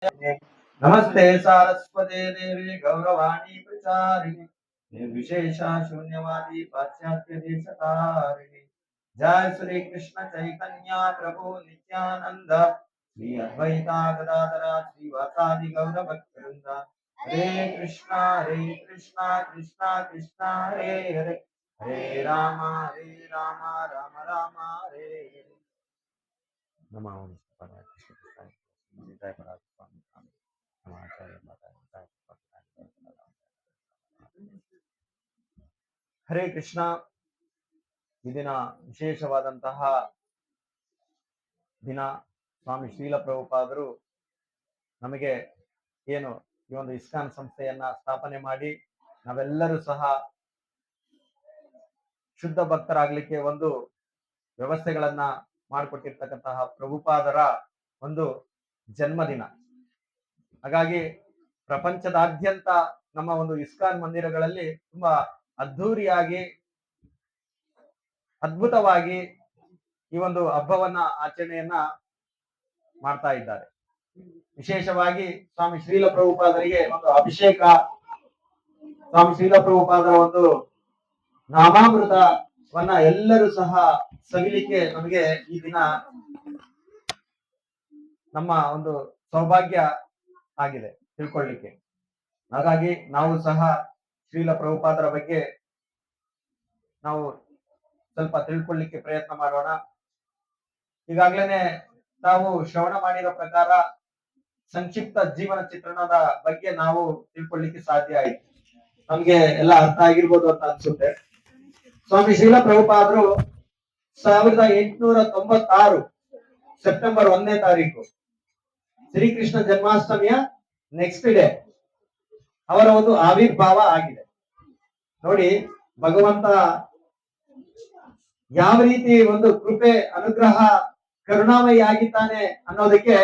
नमस्ते सारस्वते देवी गौरवाणी प्रचारिणी निर्विशेषा शून्यवादी पाश्चात्य देशतारिणी जय श्री कृष्ण चैतन्य प्रभु नित्यानंद श्री अद्वैता गदाधर श्रीवासादि गौर भक्तवृंद हरे कृष्णा कृष्णा कृष्णा हरे हरे हरे राम राम राम हरे हरे नमः ओम शिवाय कृष्ण जय स्वामी ಹರೇ ಕೃಷ್ಣ. ಈ ದಿನ ವಿಶೇಷವಾದಂತಹ ದಿನ. ಸ್ವಾಮಿ ಶ್ರೀಲ ಪ್ರಭುಪಾದರು ನಮಗೆ ಏನು ಈ ಒಂದು ಇಸ್ಕಾನ್ ಸಂಸ್ಥೆಯನ್ನ ಸ್ಥಾಪನೆ ಮಾಡಿ ನಾವೆಲ್ಲರೂ ಸಹ ಶುದ್ಧ ಭಕ್ತರಾಗ್ಲಿಕ್ಕೆ ಒಂದು ವ್ಯವಸ್ಥೆಗಳನ್ನ ಮಾಡಿಕೊಟ್ಟಿರ್ತಕ್ಕಂತಹ ಪ್ರಭುಪಾದರ ಒಂದು ಜನ್ಮದಿನ. ಹಾಗಾಗಿ ಪ್ರಪಂಚದಾದ್ಯಂತ ನಮ್ಮ ಒಂದು ಇಸ್ಕಾನ್ ಮಂದಿರಗಳಲ್ಲಿ ತುಂಬಾ ಅದ್ಧೂರಿಯಾಗಿ ಅದ್ಭುತವಾಗಿ ಈ ಒಂದು ಹಬ್ಬವನ್ನ ಆಚರಣೆಯನ್ನ ಮಾಡ್ತಾ ಇದ್ದಾರೆ. ವಿಶೇಷವಾಗಿ ಸ್ವಾಮಿ ಶ್ರೀಲ ಪ್ರಭುಪಾದರಿಗೆ ಒಂದು ಅಭಿಷೇಕ, ಸ್ವಾಮಿ ಶ್ರೀಲ ಪ್ರಭುಪಾದರ ಒಂದು ನಾಮಾಮೃತವನ್ನ ಎಲ್ಲರೂ ಸಹ ಸವಿಲಿಕ್ಕೆ ನಮಗೆ ಈ ದಿನ ನಮ್ಮ ಒಂದು ಸೌಭಾಗ್ಯ ಆಗಿದೆ ತಿಳ್ಕೊಳ್ಳಿಕ್ಕೆ. ಹಾಗಾಗಿ ನಾವು ಸಹ ಶ್ರೀಲ ಪ್ರಭುಪಾದರ ಬಗ್ಗೆ ನಾವು ಸ್ವಲ್ಪ ತಿಳ್ಕೊಳ್ಳಿಕ್ಕೆ ಪ್ರಯತ್ನ ಮಾಡೋಣ. ಈಗಾಗ್ಲೇನೆ ನಾವು ಶ್ರವಣ ಮಾಡಿರೋ ಪ್ರಕಾರ ಸಂಕ್ಷಿಪ್ತ ಜೀವನ ಚಿತ್ರಣದ ಬಗ್ಗೆ ನಾವು ತಿಳ್ಕೊಳ್ಳಿಕ್ಕೆ ಸಾಧ್ಯ ಆಯ್ತು. ನಮ್ಗೆ ಎಲ್ಲ ಅರ್ಥ ಆಗಿರ್ಬೋದು ಅಂತ ಅನ್ಸುತ್ತೆ. ಸ್ವಾಮಿ ಶ್ರೀಲ ಪ್ರಭುಪಾದರು 1896 ಸೆಪ್ಟೆಂಬರ್ 1ನೇ ತಾರೀಕು ಶ್ರೀಕೃಷ್ಣ ಜನ್ಮಾಷ್ಟಮಿಯ ನೆಕ್ಸ್ಟ್ ಡೇ ಅವರ ಒಂದು ಆವಿರ್ಭಾವ ಆಗಿದೆ. ನೋಡಿ, ಭಗವಂತ ಯಾವ ರೀತಿ ಒಂದು ಕೃಪೆ, ಅನುಗ್ರಹ, ಕರುಣಾಮಯಿ ಆಗಿದ್ದಾನೆ ಅನ್ನೋದಕ್ಕೆ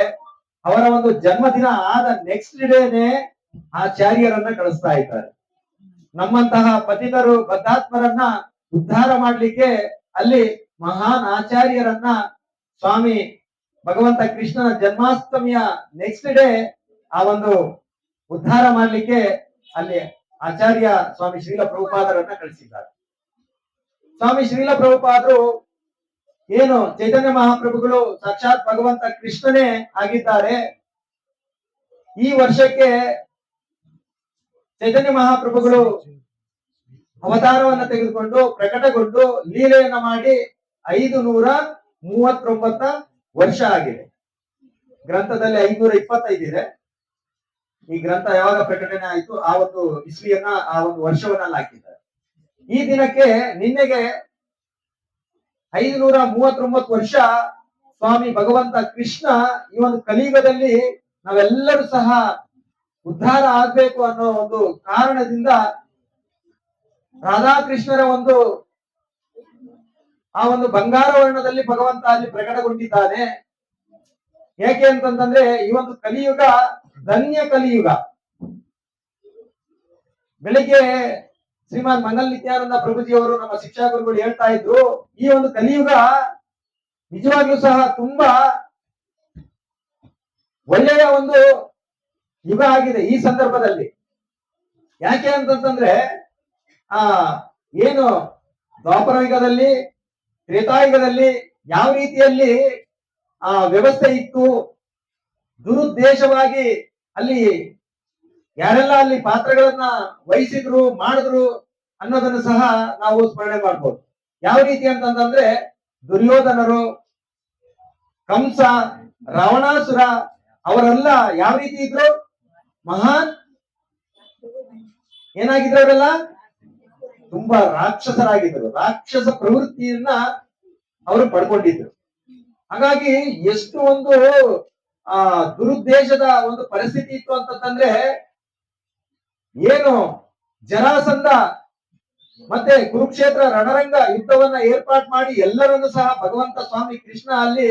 ಅವರ ಒಂದು ಜನ್ಮದಿನ ಆದ ನೆಕ್ಸ್ಟ್ ಡೇನೆ ಆಚಾರ್ಯರನ್ನ ಕಳಿಸ್ತಾ ಇದ್ದಾರೆ. ನಮ್ಮಂತಹ ಪತಿತರು ಬದ್ಧಾತ್ಮರನ್ನ ಉದ್ಧಾರ ಮಾಡ್ಲಿಕ್ಕೆ ಅಲ್ಲಿ ಮಹಾನ್ ಆಚಾರ್ಯರನ್ನ ಸ್ವಾಮಿ ಭಗವಂತ ಕೃಷ್ಣನ ಜನ್ಮಾಷ್ಟಮಿಯ ನೆಕ್ಸ್ಟ್ ಡೇ ಆ ಒಂದು ಉದ್ಧಾರ ಮಾಡ್ಲಿಕ್ಕೆ ಅಲ್ಲಿ ಆಚಾರ್ಯ ಸ್ವಾಮಿ ಶ್ರೀಲ ಪ್ರಭುಪಾದರನ್ನ ಕಳಿಸಿದ್ದಾರೆ. ಸ್ವಾಮಿ ಶ್ರೀಲ ಪ್ರಭುಪಾದರು ಏನು ಚೈತನ್ಯ ಮಹಾಪ್ರಭುಗಳು ಸಾಕ್ಷಾತ್ ಭಗವಂತ ಕೃಷ್ಣನೇ ಆಗಿದ್ದಾರೆ. ಈ ವರ್ಷಕ್ಕೆ ಚೈತನ್ಯ ಮಹಾಪ್ರಭುಗಳು ಅವತಾರವನ್ನ ತೆಗೆದುಕೊಂಡು ಪ್ರಕಟಗೊಂಡು ಲೀಲೆಯನ್ನ ಮಾಡಿ 539 ವರ್ಷ ಆಗಿದೆ. ಗ್ರಂಥದಲ್ಲಿ 525 ಇದೆ. ಈ ಗ್ರಂಥ ಯಾವಾಗ ಪ್ರಕಟಣೆ ಆಯಿತು ಆ ಒಂದು ಇಸ್ವಿಯನ್ನ, ಆ ಒಂದು ವರ್ಷವನ್ನ ಹಾಕಿದ್ದಾರೆ. ಈ ದಿನಕ್ಕೆ ನಿನ್ನೆಗೆ 539 ವರ್ಷ ಸ್ವಾಮಿ ಭಗವಂತ ಕೃಷ್ಣ ಈ ಒಂದು ಕಲಿಯುಗದಲ್ಲಿ ನಾವೆಲ್ಲರೂ ಸಹ ಉದ್ಧಾರ ಆಗ್ಬೇಕು ಅನ್ನೋ ಒಂದು ಕಾರಣದಿಂದ ರಾಧಾಕೃಷ್ಣರ ಒಂದು ಆ ಒಂದು ಬಂಗಾರ ವರ್ಣದಲ್ಲಿ ಭಗವಂತ ಅಲ್ಲಿ ಪ್ರಕಟಗೊಂಡಿದ್ದಾನೆ. ಯಾಕೆ ಅಂತಂದ್ರೆ ಈ ಒಂದು ಕಲಿಯುಗ ಧನ್ಯ ಕಲಿಯುಗ. ಬೆಳಿಗ್ಗೆ ಶ್ರೀಮಾನ್ ಮಂಗಲ್ ನಿತ್ಯಾನಂದ ಪ್ರಭುಜಿಯವರು ನಮ್ಮ ಶಿಕ್ಷಾ ಗುರುಗಳು ಹೇಳ್ತಾ ಇದ್ರು, ಈ ಒಂದು ಕಲಿಯುಗ ನಿಜವಾಗ್ಲೂ ಸಹ ತುಂಬಾ ಒಳ್ಳೆಯ ಒಂದು ಯುಗ ಆಗಿದೆ ಈ ಸಂದರ್ಭದಲ್ಲಿ. ಯಾಕೆ ಅಂತಂದ್ರೆ ಏನು ದ್ವಾಪರ ಯುಗದಲ್ಲಿ, ತ್ರೇತಾಯುಗದಲ್ಲಿ ಯಾವ ರೀತಿಯಲ್ಲಿ ವ್ಯವಸ್ಥೆ ಇತ್ತು, ದುರುದ್ದೇಶವಾಗಿ ಅಲ್ಲಿ ಯಾರೆಲ್ಲ ಅಲ್ಲಿ ಪಾತ್ರಗಳನ್ನ ವಹಿಸಿದ್ರು, ಮಾಡಿದ್ರು ಅನ್ನೋದನ್ನು ಸಹ ನಾವು ಸ್ಮರಣೆ ಮಾಡ್ಬೋದು. ಯಾವ ರೀತಿ ಅಂತಂದ್ರೆ ದುರ್ಯೋಧನರು, ಕಂಸ, ರಾವಣಾಸುರ ಅವರೆಲ್ಲ ಯಾವ ರೀತಿ ಇದ್ರು? ಮಹಾನ್ ಏನಾಗಿದ್ರು? ಅವರೆಲ್ಲ ತುಂಬಾ ರಾಕ್ಷಸರಾಗಿದ್ರು. ರಾಕ್ಷಸ ಪ್ರವೃತ್ತಿಯನ್ನ ಅವರು ಪಡ್ಕೊಂಡಿದ್ರು. ಹಾಗಾಗಿ ಎಷ್ಟು ಒಂದು ದುರುದ್ದೇಶದ ಒಂದು ಪರಿಸ್ಥಿತಿ ಇತ್ತು ಅಂತಂದ್ರೆ, ಏನು ಜರಾಸಂಧ ಮತ್ತೆ ಕುರುಕ್ಷೇತ್ರ ರಣರಂಗ ಯುದ್ಧವನ್ನ ಏರ್ಪಾಟ್ ಮಾಡಿ ಎಲ್ಲರನ್ನು ಸಹ ಭಗವಂತ ಸ್ವಾಮಿ ಕೃಷ್ಣ ಅಲ್ಲಿ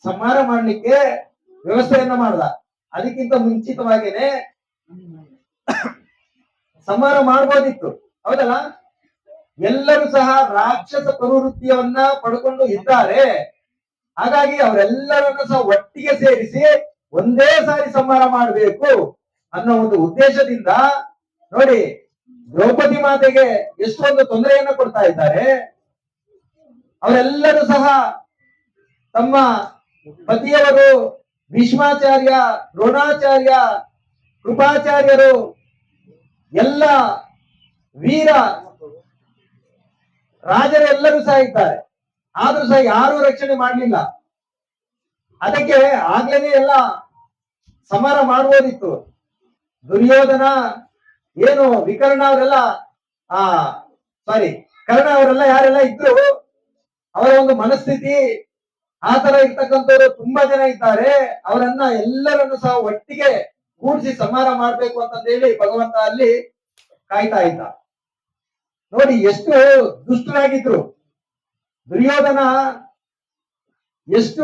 ಸಂಹಾರ ಮಾಡ್ಲಿಕ್ಕೆ ವ್ಯವಸ್ಥೆಯನ್ನ ಮಾಡ್ದ. ಅದಕ್ಕಿಂತ ಮುಂಚಿತವಾಗಿನೇ ಸಂಹಾರ ಮಾಡ್ಬೋದಿತ್ತು, ಹೌದಲ್ಲ? ಎಲ್ಲರೂ ಸಹ ರಾಕ್ಷಸ ಪ್ರವೃತ್ತಿಯವನ್ನ ಪಡ್ಕೊಂಡು ಇದ್ದಾರೆ. ಹಾಗಾಗಿ ಅವರೆಲ್ಲರನ್ನು ಸಹ ಒಟ್ಟಿಗೆ ಸೇರಿಸಿ ಒಂದೇ ಸಾರಿ ಸಂಹಾರ ಮಾಡಬೇಕು ಅನ್ನೋ ಒಂದು ಉದ್ದೇಶದಿಂದ ನೋಡಿ ದ್ರೌಪದಿ ಮಾತೆಗೆ ಎಷ್ಟೊಂದು ತೊಂದರೆಯನ್ನ ಕೊಡ್ತಾ ಇದ್ದಾರೆ. ಅವರೆಲ್ಲರೂ ಸಹ ತಮ್ಮ ಪತಿಯವರು ಭೀಷ್ಮಾಚಾರ್ಯ, ದ್ರೋಣಾಚಾರ್ಯ, ಕೃಪಾಚಾರ್ಯರು ಎಲ್ಲ ವೀರ ರಾಜರೆಲ್ಲರೂ ಸಹ ಇದ್ದಾರೆ. ಆದ್ರೂ ಸಹ ಯಾರೂ ರಕ್ಷಣೆ ಮಾಡಲಿಲ್ಲ. ಅದಕ್ಕೆ ಆಗ್ಲೇನೆ ಎಲ್ಲ ಸಂಹಾರ ಮಾಡುವುದಿತ್ತು. ದುರ್ಯೋಧನ ಏನು ವಿಕರ್ಣ ಅವರೆಲ್ಲ ಕರ್ಣ ಅವರೆಲ್ಲ ಯಾರೆಲ್ಲ ಇದ್ರು ಅವರ ಒಂದು ಮನಸ್ಥಿತಿ ಆ ತರ ಇರ್ತಕ್ಕಂಥವ್ರು ತುಂಬಾ ಜನ ಇದ್ದಾರೆ. ಅವರನ್ನ ಎಲ್ಲರನ್ನು ಸಹ ಒಟ್ಟಿಗೆ ಕೂಡಿಸಿ ಸಂಹಾರ ಮಾಡ್ಬೇಕು ಅಂತಂದೇಳಿ ಭಗವಂತ ಅಲ್ಲಿ ಕಾಯ್ತಾ ಇದ್ದ. ನೋಡಿ ಎಷ್ಟು ದುಷ್ಟರಾಗಿದ್ರು. ದುರ್ಯೋಧನ ಎಷ್ಟು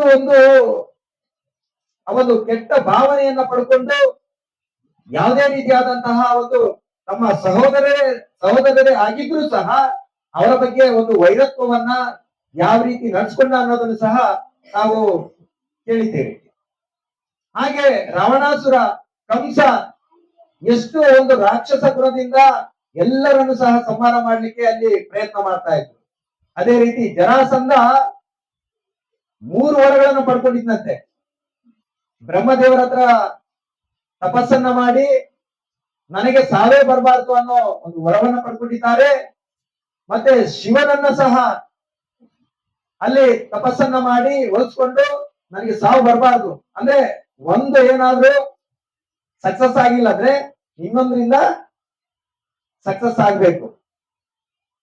ಒಂದು ಕೆಟ್ಟ ಭಾವನೆಯನ್ನ ಪಡ್ಕೊಂಡು ಯಾವುದೇ ರೀತಿಯಾದಂತಹ ಒಂದು ತಮ್ಮ ಸಹೋದರರೇ ಆಗಿದ್ರು ಸಹ ಅವರ ಬಗ್ಗೆ ಒಂದು ವೈರತ್ವವನ್ನ ಯಾವ ರೀತಿ ನಡೆಸ್ಕೊಂಡ ಅನ್ನೋದನ್ನು ಸಹ ನಾವು ಕೇಳಿದ್ದೇವೆ. ಹಾಗೆ ರಾವಣಾಸುರ, ಕಂಸ ಎಷ್ಟು ಒಂದು ರಾಕ್ಷಸ ಗುಣದಿಂದ ಎಲ್ಲರನ್ನು ಸಹ ಸಂಹಾರ ಮಾಡ್ಲಿಕ್ಕೆ ಅಲ್ಲಿ ಪ್ರಯತ್ನ ಮಾಡ್ತಾ ಇದ್ರು. ಅದೇ ರೀತಿ ಜರಾಸಂಧ 3 ವರಗಳನ್ನು ಪಡ್ಕೊಂಡಿದ್ದಂತೆ. ಬ್ರಹ್ಮದೇವರ ಹತ್ರ ತಪಸ್ಸನ್ನ ಮಾಡಿ ನನಗೆ ಸಾವೇ ಬರಬಾರ್ದು ಅನ್ನೋ ಒಂದು ವರವನ್ನ ಪಡ್ಕೊಂಡಿದ್ದಾರೆ. ಮತ್ತೆ ಶಿವನನ್ನ ಸಹ ಅಲ್ಲಿ ತಪಸ್ಸನ್ನ ಮಾಡಿ ಹೋಲಿಸ್ಕೊಂಡು ನನಗೆ ಸಾವು ಬರಬಾರ್ದು ಅಂದ್ರೆ ಒಂದು ಏನಾದ್ರೂ ಸಕ್ಸಸ್ ಆಗಿಲ್ಲ ಅಂದ್ರೆ ಇನ್ನೊಂದರಿಂದ ಸಕ್ಸಸ್ ಆಗ್ಬೇಕು.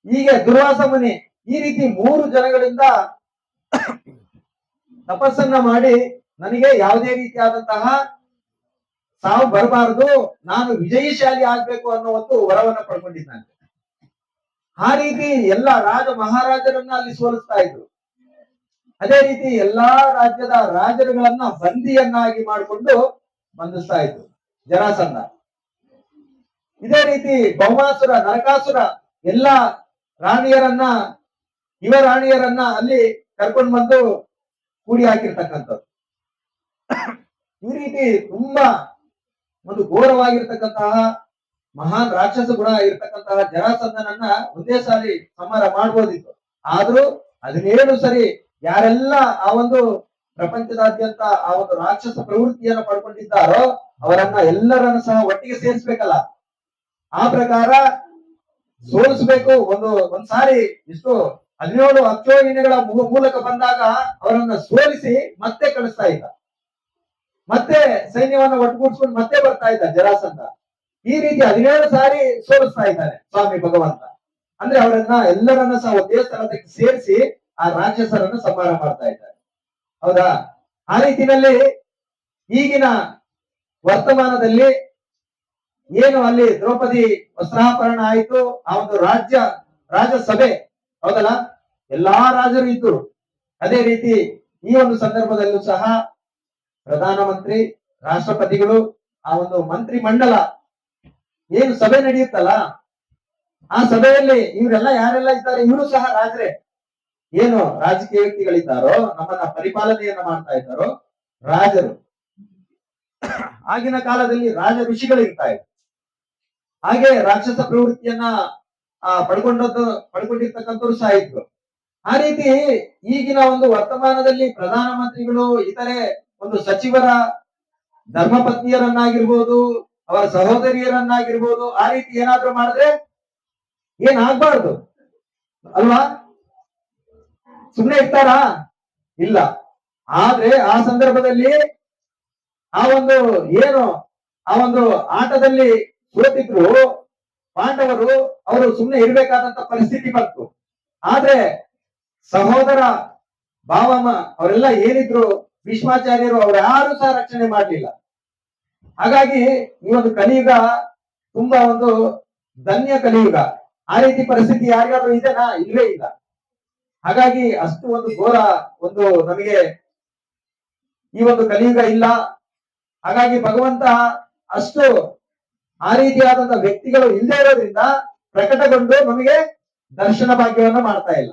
ಹೀಗೆ ದುರ್ವಾಸ ಮುನಿ ಈ ರೀತಿ 3 ಜನಗಳಿಂದ ತಪಸ್ಸನ್ನ ಮಾಡಿ ನನಗೆ ಯಾವುದೇ ರೀತಿಯಾದಂತಹ ಸಾವು ಬರಬಾರದು, ನಾನು ವಿಜಯಶಾಲಿ ಆಗ್ಬೇಕು ಅನ್ನೋ ಒಂದು ವರವನ್ನ ಪಡ್ಕೊಂಡಿದ್ದಾನೆ. ಆ ರೀತಿ ಎಲ್ಲ ರಾಜ ಮಹಾರಾಜರನ್ನ ಅಲ್ಲಿ ಸೋಲಿಸ್ತಾ ಇದ್ರು. ಅದೇ ರೀತಿ ಎಲ್ಲಾ ರಾಜ್ಯದ ರಾಜರುಗಳನ್ನ ಬಂದಿಯನ್ನಾಗಿ ಮಾಡಿಕೊಂಡು ಬಂಧಿಸ್ತಾ ಇದ್ರು ಜರಾಸಂಧ. ಇದೇ ರೀತಿ ಭೌಮಾಸುರ, ನರಕಾಸುರ ಎಲ್ಲ ರಾಣಿಯರನ್ನ ಅಲ್ಲಿ ಕರ್ಕೊಂಡು ಬಂದು ಕೂಡಿ ಹಾಕಿರ್ತಕ್ಕಂಥದ್ದು. ಈ ರೀತಿ ತುಂಬಾ ಒಂದು ಘೋರವಾಗಿರ್ತಕ್ಕಂತಹ ಮಹಾನ್ ರಾಕ್ಷಸ ಗುಣ ಇರ್ತಕ್ಕಂತಹ ಜರಾಸಂಧನನ್ನ ಒಂದೇ ಸಾರಿ ಸಂಹಾರ ಮಾಡಬಹುದಿತ್ತು. ಆದ್ರೂ 17 ಸರಿ ಯಾರೆಲ್ಲ ಆ ಒಂದು ಪ್ರಪಂಚದಾದ್ಯಂತ ಆ ಒಂದು ರಾಕ್ಷಸ ಪ್ರವೃತ್ತಿಯನ್ನು ಪಡ್ಕೊಂಡಿದ್ದಾರೋ ಅವರನ್ನ ಎಲ್ಲರನ್ನು ಸಹ ಒಟ್ಟಿಗೆ ಸೇರಿಸ್ಬೇಕಲ್ಲ. ಆ ಪ್ರಕಾರ ಸೋಲಿಸ್ಬೇಕು. ಒಂದ್ಸಾರಿ ಇಷ್ಟು 17 ಅಕ್ಷೋಹಿಣಿಗಳ ಮೂಲಕ ಬಂದಾಗ ಅವರನ್ನ ಸೋಲಿಸಿ ಮತ್ತೆ ಕಳಿಸ್ತಾ ಇದ್ದ. ಮತ್ತೆ ಸೈನ್ಯವನ್ನ ಒಟ್ಟುಗೂಡಿಸ್ಕೊಂಡು ಮತ್ತೆ ಬರ್ತಾ ಇದ್ದ ಜರಾಸಂಧ. ಈ ರೀತಿ 17 ಸಾರಿ ಸೋಲಿಸ್ತಾ ಇದ್ದಾನೆ ಸ್ವಾಮಿ ಭಗವಂತ. ಅಂದ್ರೆ ಎಲ್ಲರನ್ನ ಸಹ ಒಂದೇ ಸ್ಥಳಕ್ಕೆ ಸೇರಿಸಿ ಆ ರಾಕ್ಷಸರನ್ನು ಸಂಹಾರ ಮಾಡ್ತಾ ಇದ್ದಾರೆ. ಹೌದಾ? ಆ ರೀತಿಯಲ್ಲಿ ಈಗಿನ ವರ್ತಮಾನದಲ್ಲಿ ಏನು ಅಲ್ಲಿ ದ್ರೌಪದಿ ವಸ್ತ್ರಾಪರಣ ಆಯಿತು, ಆ ಒಂದು ರಾಜಸಭೆ ಹೌದಲ್ಲ, ಎಲ್ಲಾ ರಾಜರು ಇದ್ದರು. ಅದೇ ರೀತಿ ಈ ಒಂದು ಸಂದರ್ಭದಲ್ಲೂ ಸಹ ಪ್ರಧಾನಮಂತ್ರಿ, ರಾಷ್ಟ್ರಪತಿಗಳು, ಆ ಒಂದು ಮಂತ್ರಿ ಮಂಡಲ ಏನು ಸಭೆ ನಡೆಯುತ್ತಲ್ಲ, ಆ ಸಭೆಯಲ್ಲಿ ಇವರೆಲ್ಲ ಯಾರೆಲ್ಲ ಇದ್ದಾರೆ ಇವರು ಸಹ ರಾಜರೇ. ಏನು ರಾಜಕೀಯ ವ್ಯಕ್ತಿಗಳಿದ್ದಾರೋ, ನಮ್ಮನ್ನ ಪರಿಪಾಲನೆಯನ್ನ ಮಾಡ್ತಾ ಇದ್ದಾರೋ ರಾಜರು. ಆಗಿನ ಕಾಲದಲ್ಲಿ ರಾಜ ಋಷಿಗಳು ಇರ್ತಾ ಇದ್ರು. ಹಾಗೆ ರಾಕ್ಷಸ ಪ್ರವೃತ್ತಿಯನ್ನ ಪಡ್ಕೊಂಡಿರ್ತಕ್ಕಂಥವ್ರು ಸಹ ಇದ್ರು. ಆ ರೀತಿ ಈಗಿನ ಒಂದು ವರ್ತಮಾನದಲ್ಲಿ ಪ್ರಧಾನಮಂತ್ರಿಗಳು, ಇತರೆ ಒಂದು ಸಚಿವರ ಧರ್ಮಪತ್ನಿಯರನ್ನಾಗಿರ್ಬೋದು, ಅವರ ಸಹೋದರಿಯರನ್ನಾಗಿರ್ಬೋದು, ಆ ರೀತಿ ಏನಾದ್ರೂ ಮಾಡಿದ್ರೆ ಏನಾಗ್ಬಾರ್ದು ಅಲ್ವಾ? ಸುಮ್ಮನೆ ಇರ್ತಾರಾ? ಇಲ್ಲ. ಆದ್ರೆ ಆ ಸಂದರ್ಭದಲ್ಲಿ ಆ ಒಂದು ಆಟದಲ್ಲಿ ಸೋತಿದ್ರು ಪಾಂಡವರು, ಅವರು ಸುಮ್ಮನೆ ಇರ್ಬೇಕಾದಂತ ಪರಿಸ್ಥಿತಿ ಬಂತು. ಆದ್ರೆ ಸಹೋದರ ಭಾವಮ್ಮ ಅವರೆಲ್ಲ ಏನಿದ್ರು ಭೀಷ್ಮಾಚಾರ್ಯರು, ಅವ್ರು ಯಾರು ಸಹ ರಕ್ಷಣೆ ಮಾಡಲಿಲ್ಲ. ಹಾಗಾಗಿ ಈ ಒಂದು ಕಲಿಯುಗ ತುಂಬಾ ಒಂದು ಧನ್ಯ ಕಲಿಯುಗ. ಆ ರೀತಿ ಪರಿಸ್ಥಿತಿ ಯಾರಿಗಾದ್ರೂ ಇದೆನಾ? ಇಲ್ಲವೇ ಇಲ್ಲ. ಹಾಗಾಗಿ ಅಷ್ಟು ಒಂದು ಘೋರ ನಮಗೆ ಈ ಒಂದು ಕಲಿಯುಗ ಇಲ್ಲ. ಹಾಗಾಗಿ ಭಗವಂತ ಅಷ್ಟು ಆ ರೀತಿಯಾದಂತಹ ವ್ಯಕ್ತಿಗಳು ಇಲ್ಲದೆ ಇರೋದ್ರಿಂದ ಪ್ರಕಟಗೊಂಡು ನಮಗೆ ದರ್ಶನ ಭಾಗ್ಯವನ್ನ ಮಾಡ್ತಾ ಇಲ್ಲ.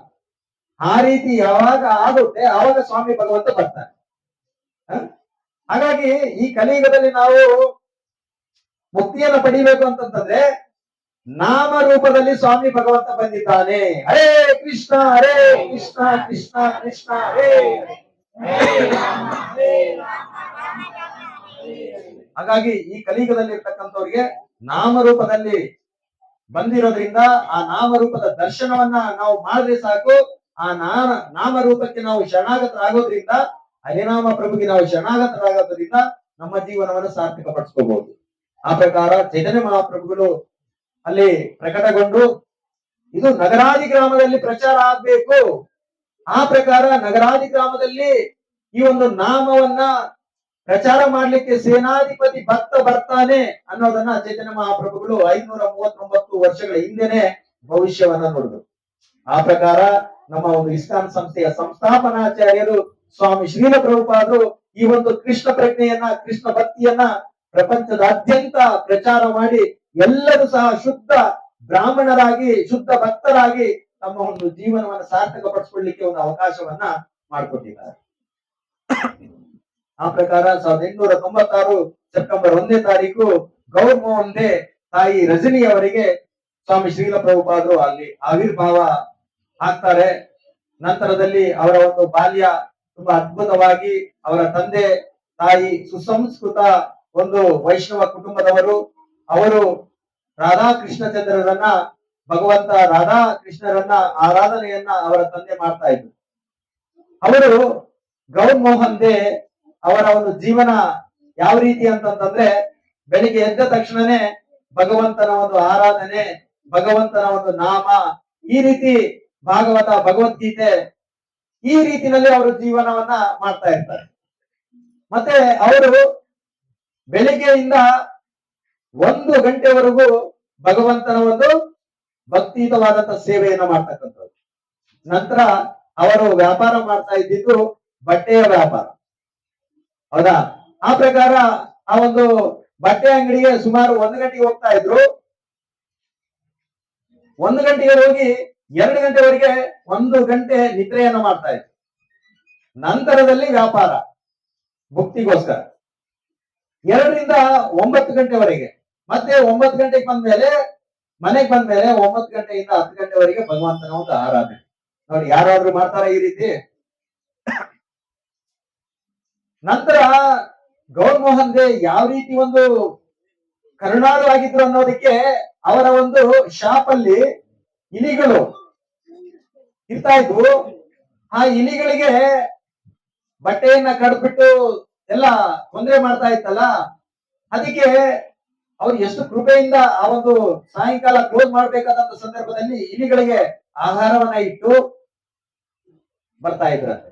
ಆ ರೀತಿ ಯಾವಾಗ ಆಗುತ್ತೆ ಆವಾಗ ಸ್ವಾಮಿ ಭಗವಂತ ಬರ್ತಾನೆ. ಹಾಗಾಗಿ ಈ ಕಲಿಯುಗದಲ್ಲಿ ನಾವು ಮುಕ್ತಿಯನ್ನು ಪಡಿಬೇಕು ಅಂತಂತಂದ್ರೆ ನಾಮ ರೂಪದಲ್ಲಿ ಸ್ವಾಮಿ ಭಗವಂತ ಬಂದಿದ್ದಾನೆ. ಹರೇ ಕೃಷ್ಣ ಹರೇ ಕೃಷ್ಣ ಕೃಷ್ಣ ಕೃಷ್ಣ ಹರೇ ಹಾಗಾಗಿ ಈ ಕಲಿಯುಗದಲ್ಲಿ ಇರ್ತಕ್ಕಂಥವ್ರಿಗೆ ನಾಮರೂಪದಲ್ಲಿ ಬಂದಿರೋದ್ರಿಂದ ಆ ನಾಮರೂಪದ ದರ್ಶನವನ್ನ ನಾವು ಮಾಡಿದ್ರೆ ಸಾಕು. ಆ ನಾಮರೂಪಕ್ಕೆ ನಾವು ಶರಣಾಗತರಾಗೋದ್ರಿಂದ ಹರಿನಾಮ ಪ್ರಭುಗೆ ನಾವು ಶರಣಾಗತರಾಗೋದ್ರಿಂದ ನಮ್ಮ ಜೀವನವನ್ನು ಸಾರ್ಥಕ ಪಡಿಸ್ಕೋಬಹುದು. ಆ ಪ್ರಕಾರ ಚೈತನ್ಯ ಮಹಾಪ್ರಭುಗಳು ಅಲ್ಲಿ ಪ್ರಕಟಗೊಂಡು ಇದು ನಗರಾದಿ ಗ್ರಾಮದಲ್ಲಿ ಪ್ರಚಾರ ಆಗ್ಬೇಕು. ಆ ಪ್ರಕಾರ ನಗರಾದಿ ಗ್ರಾಮದಲ್ಲಿ ಈ ಒಂದು ನಾಮವನ್ನ ಪ್ರಚಾರ ಮಾಡ್ಲಿಕ್ಕೆ ಸೇನಾಧಿಪತಿ ಭಕ್ತ ಬರ್ತಾನೆ ಅನ್ನೋದನ್ನ ಚೈತನ್ಯ ಮಹಾಪ್ರಭುಗಳು 539 ವರ್ಷಗಳ ಹಿಂದೆನೆ ಭವಿಷ್ಯವನ್ನ ನೋಡಿದ್ರು. ಆ ಪ್ರಕಾರ ನಮ್ಮ ಒಂದು ಇಸ್ಕಾನ್ ಸಂಸ್ಥೆಯ ಸಂಸ್ಥಾಪನಾಚಾರ್ಯರು ಸ್ವಾಮಿ ಶ್ರೀಲ ಪ್ರಭುಪಾದರು ಈ ಒಂದು ಕೃಷ್ಣ ಪ್ರಜ್ಞೆಯನ್ನ ಕೃಷ್ಣ ಭಕ್ತಿಯನ್ನ ಪ್ರಪಂಚದಾದ್ಯಂತ ಪ್ರಚಾರ ಮಾಡಿ ಎಲ್ಲರೂ ಸಹ ಶುದ್ಧ ಬ್ರಾಹ್ಮಣರಾಗಿ ಶುದ್ಧ ಭಕ್ತರಾಗಿ ತಮ್ಮ ಒಂದು ಜೀವನವನ್ನು ಸಾರ್ಥಕ ಪಡಿಸಿಕೊಳ್ಳಿಕ್ಕೆ ಒಂದು ಅವಕಾಶವನ್ನ ಮಾಡಿಕೊಟ್ಟಿದ್ದಾರೆ. ಆ ಪ್ರಕಾರ 1896 ಸೆಪ್ಟೆಂಬರ್ 1ನೇ ತಾರೀಕು ಗೌರ್ ಮೋಹನ್ ದೇ ತಾಯಿ ರಜನಿ ಅವರಿಗೆ ಸ್ವಾಮಿ ಶ್ರೀಲ ಪ್ರಭುಪಾದರು ಅಲ್ಲಿ ಆವಿರ್ಭಾವ ಆಗ್ತಾರೆ. ನಂತರದಲ್ಲಿ ಅವರ ಒಂದು ಬಾಲ್ಯ ತುಂಬಾ ಅದ್ಭುತವಾಗಿ ಅವರ ತಂದೆ ತಾಯಿ ಸುಸಂಸ್ಕೃತ ಒಂದು ವೈಷ್ಣವ ಕುಟುಂಬದವರು. ಅವರು ರಾಧಾಕೃಷ್ಣಚಂದ್ರರನ್ನ ಭಗವಂತ ರಾಧಾಕೃಷ್ಣರನ್ನ ಆರಾಧನೆಯನ್ನ ಅವರ ತಂದೆ ಮಾಡ್ತಾ ಇದ್ರು. ಅವರು ಗೌರ್ ಮೋಹನ್ ದೇ ಅವರ ಒಂದು ಜೀವನ ಯಾವ ರೀತಿ ಅಂತಂತಂದ್ರೆ ಬೆಳಿಗ್ಗೆ ಎದ್ದ ತಕ್ಷಣನೇ ಭಗವಂತನ ಒಂದು ಆರಾಧನೆ ಭಗವಂತನ ಒಂದು ನಾಮ ಈ ರೀತಿ ಭಾಗವತ ಭಗವದ್ಗೀತೆ ಈ ರೀತಿಯಲ್ಲಿ ಅವರು ಜೀವನವನ್ನ ಮಾಡ್ತಾ ಇರ್ತಾರೆ. ಮತ್ತೆ ಅವರು ಬೆಳಿಗ್ಗೆಯಿಂದ 1 ಗಂಟೆವರೆಗೂ ಭಗವಂತನ ಒಂದು ಭಕ್ತಿಯುತವಾದಂತಹ ಸೇವೆಯನ್ನ ಮಾಡ್ತಕ್ಕಂಥದ್ದು. ನಂತರ ಅವರು ವ್ಯಾಪಾರ ಮಾಡ್ತಾ ಇದ್ದಿದ್ದು ಬಟ್ಟೆಯ ವ್ಯಾಪಾರ. ಹೌದಾ? ಆ ಪ್ರಕಾರ ಆ ಒಂದು ಬಟ್ಟೆ ಅಂಗಡಿಗೆ ಸುಮಾರು 1 ಗಂಟೆಗೆ ಹೋಗ್ತಾ ಇದ್ರು. 1 ಗಂಟೆಗೆ ಹೋಗಿ 2 ಗಂಟೆವರೆಗೆ 1 ಗಂಟೆ ನಿದ್ರೆಯನ್ನ ಮಾಡ್ತಾ ಇದ್ರು. ನಂತರದಲ್ಲಿ ವ್ಯಾಪಾರ ಮುಕ್ತಿಗೋಸ್ಕರ 2ರಿಂದ 9 ಗಂಟೆವರೆಗೆ ಮತ್ತೆ 9 ಗಂಟೆಗೆ ಬಂದ್ಮೇಲೆ ಮನೆಗೆ ಬಂದ್ಮೇಲೆ 9 ಗಂಟೆಯಿಂದ 10 ಗಂಟೆವರೆಗೆ ಭಗವಂತನ ಒಂದು ಆರಾಧನೆ. ನೋಡಿ, ಯಾರಾದ್ರೂ ಮಾಡ್ತಾರ ಈ ರೀತಿ? ನಂತರ ಗೌರ್ ಮೋಹನ್ ದೇ ಯಾವ ರೀತಿ ಒಂದು ಕರುಣಾಳು ಆಗಿದ್ರು ಅನ್ನೋದಕ್ಕೆ ಅವರ ಒಂದು ಶಾಪ್ ಅಲ್ಲಿ ಇಲಿಗಳು ಇರ್ತಾ ಇದ್ವು. ಆ ಇಲಿಗಳಿಗೆ ಬಟ್ಟೆಯನ್ನ ಕಡ್ಬಿಟ್ಟು ಎಲ್ಲ ತೊಂದರೆ ಮಾಡ್ತಾ ಇತ್ತಲ್ಲ, ಅದಕ್ಕೆ ಅವ್ರು ಎಷ್ಟು ಕೃಪೆಯಿಂದ ಆ ಒಂದು ಸಾಯಂಕಾಲ ಕ್ಲೋಸ್ ಮಾಡ್ಬೇಕಾದಂತ ಸಂದರ್ಭದಲ್ಲಿ ಇಲಿಗಳಿಗೆ ಆಹಾರವನ್ನ ಇಟ್ಟು ಬರ್ತಾ ಇದ್ರಂತೆ.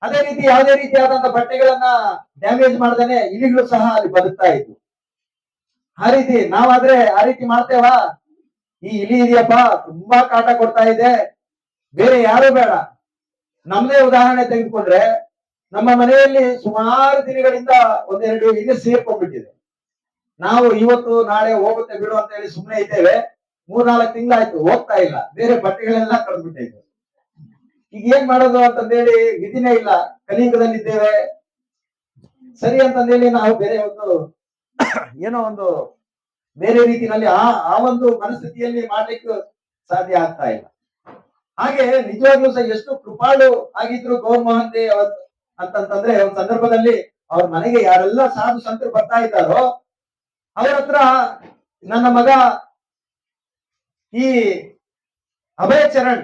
ಅದೇ ರೀತಿ ಯಾವುದೇ ರೀತಿಯಾದಂತ ಬಟ್ಟೆಗಳನ್ನ ಡ್ಯಾಮೇಜ್ ಮಾಡ್ದೇನೆ ಇಲಿಗಳು ಸಹ ಅಲ್ಲಿ ಬದುಕ್ತಾ ಇದ್ವು. ಆ ರೀತಿ ನಾವಾದ್ರೆ ಆ ರೀತಿ ಮಾಡ್ತೇವಾ? ಈ ಇಲಿ ಇದೆಯಪ್ಪ, ತುಂಬಾ ಕಾಟ ಕೊಡ್ತಾ ಇದೆ, ಬೇರೆ ಯಾರು ಬೇಡ. ನಮ್ದೇ ಉದಾಹರಣೆ ತೆಗೆದುಕೊಂಡ್ರೆ ನಮ್ಮ ಮನೆಯಲ್ಲಿ ಸುಮಾರು ದಿನಗಳಿಂದ 1-2 ಇಲಿ ಸೇರ್ಕೊಂಡ್ಬಿಟ್ಟಿದೆ. ನಾವು ಇವತ್ತು ನಾಳೆ ಹೋಗುತ್ತೆ ಬಿಡು ಅಂತ ಹೇಳಿ ಸುಮ್ಮನೆ ಇದ್ದೇವೆ. 3-4 ತಿಂಗಳಾಯ್ತು, ಹೋಗ್ತಾ ಇಲ್ಲ. ಬೇರೆ ಬಟ್ಟೆಗಳೆಲ್ಲ ಕಳೆದ್ಬಿಟ್ಟಿದೆ. ಈಗ ಏನ್ ಮಾಡೋದು ಅಂತಂದೇಳಿ ವಿಧಿನೇ ಇಲ್ಲ. ಕಲಿಯುಗದಲ್ಲಿ ಇದ್ದೇವೆ ಸರಿ ಅಂತಂದೇಳಿ ನಾವು ಬೇರೆ ಒಂದು ಏನೋ ಒಂದು ಬೇರೆ ರೀತಿಯಲ್ಲಿ ಆ ಒಂದು ಮನಸ್ಥಿತಿಯಲ್ಲಿ ಮಾಡ್ಲಿಕ್ಕೆ ಸಾಧ್ಯ ಆಗ್ತಾ ಇಲ್ಲ. ಹಾಗೆ ನಿಜವಾಗ್ಲೂ ಸಹ ಎಷ್ಟು ಕೃಪಾಳು ಆಗಿದ್ರು ಗೌರ್ ಮೋಹನ್ ದೇ ಅಂತಂತಂದ್ರೆ ಒಂದು ಸಂದರ್ಭದಲ್ಲಿ ಅವ್ರ ಮನೆಗೆ ಯಾರೆಲ್ಲ ಸಾಧು ಸಂತರು ಬರ್ತಾ ಇದ್ದಾರೋ ಅವ್ರ ಹತ್ರ ನನ್ನ ಮಗ ಈ ಅಭಯ ಚರಣ್,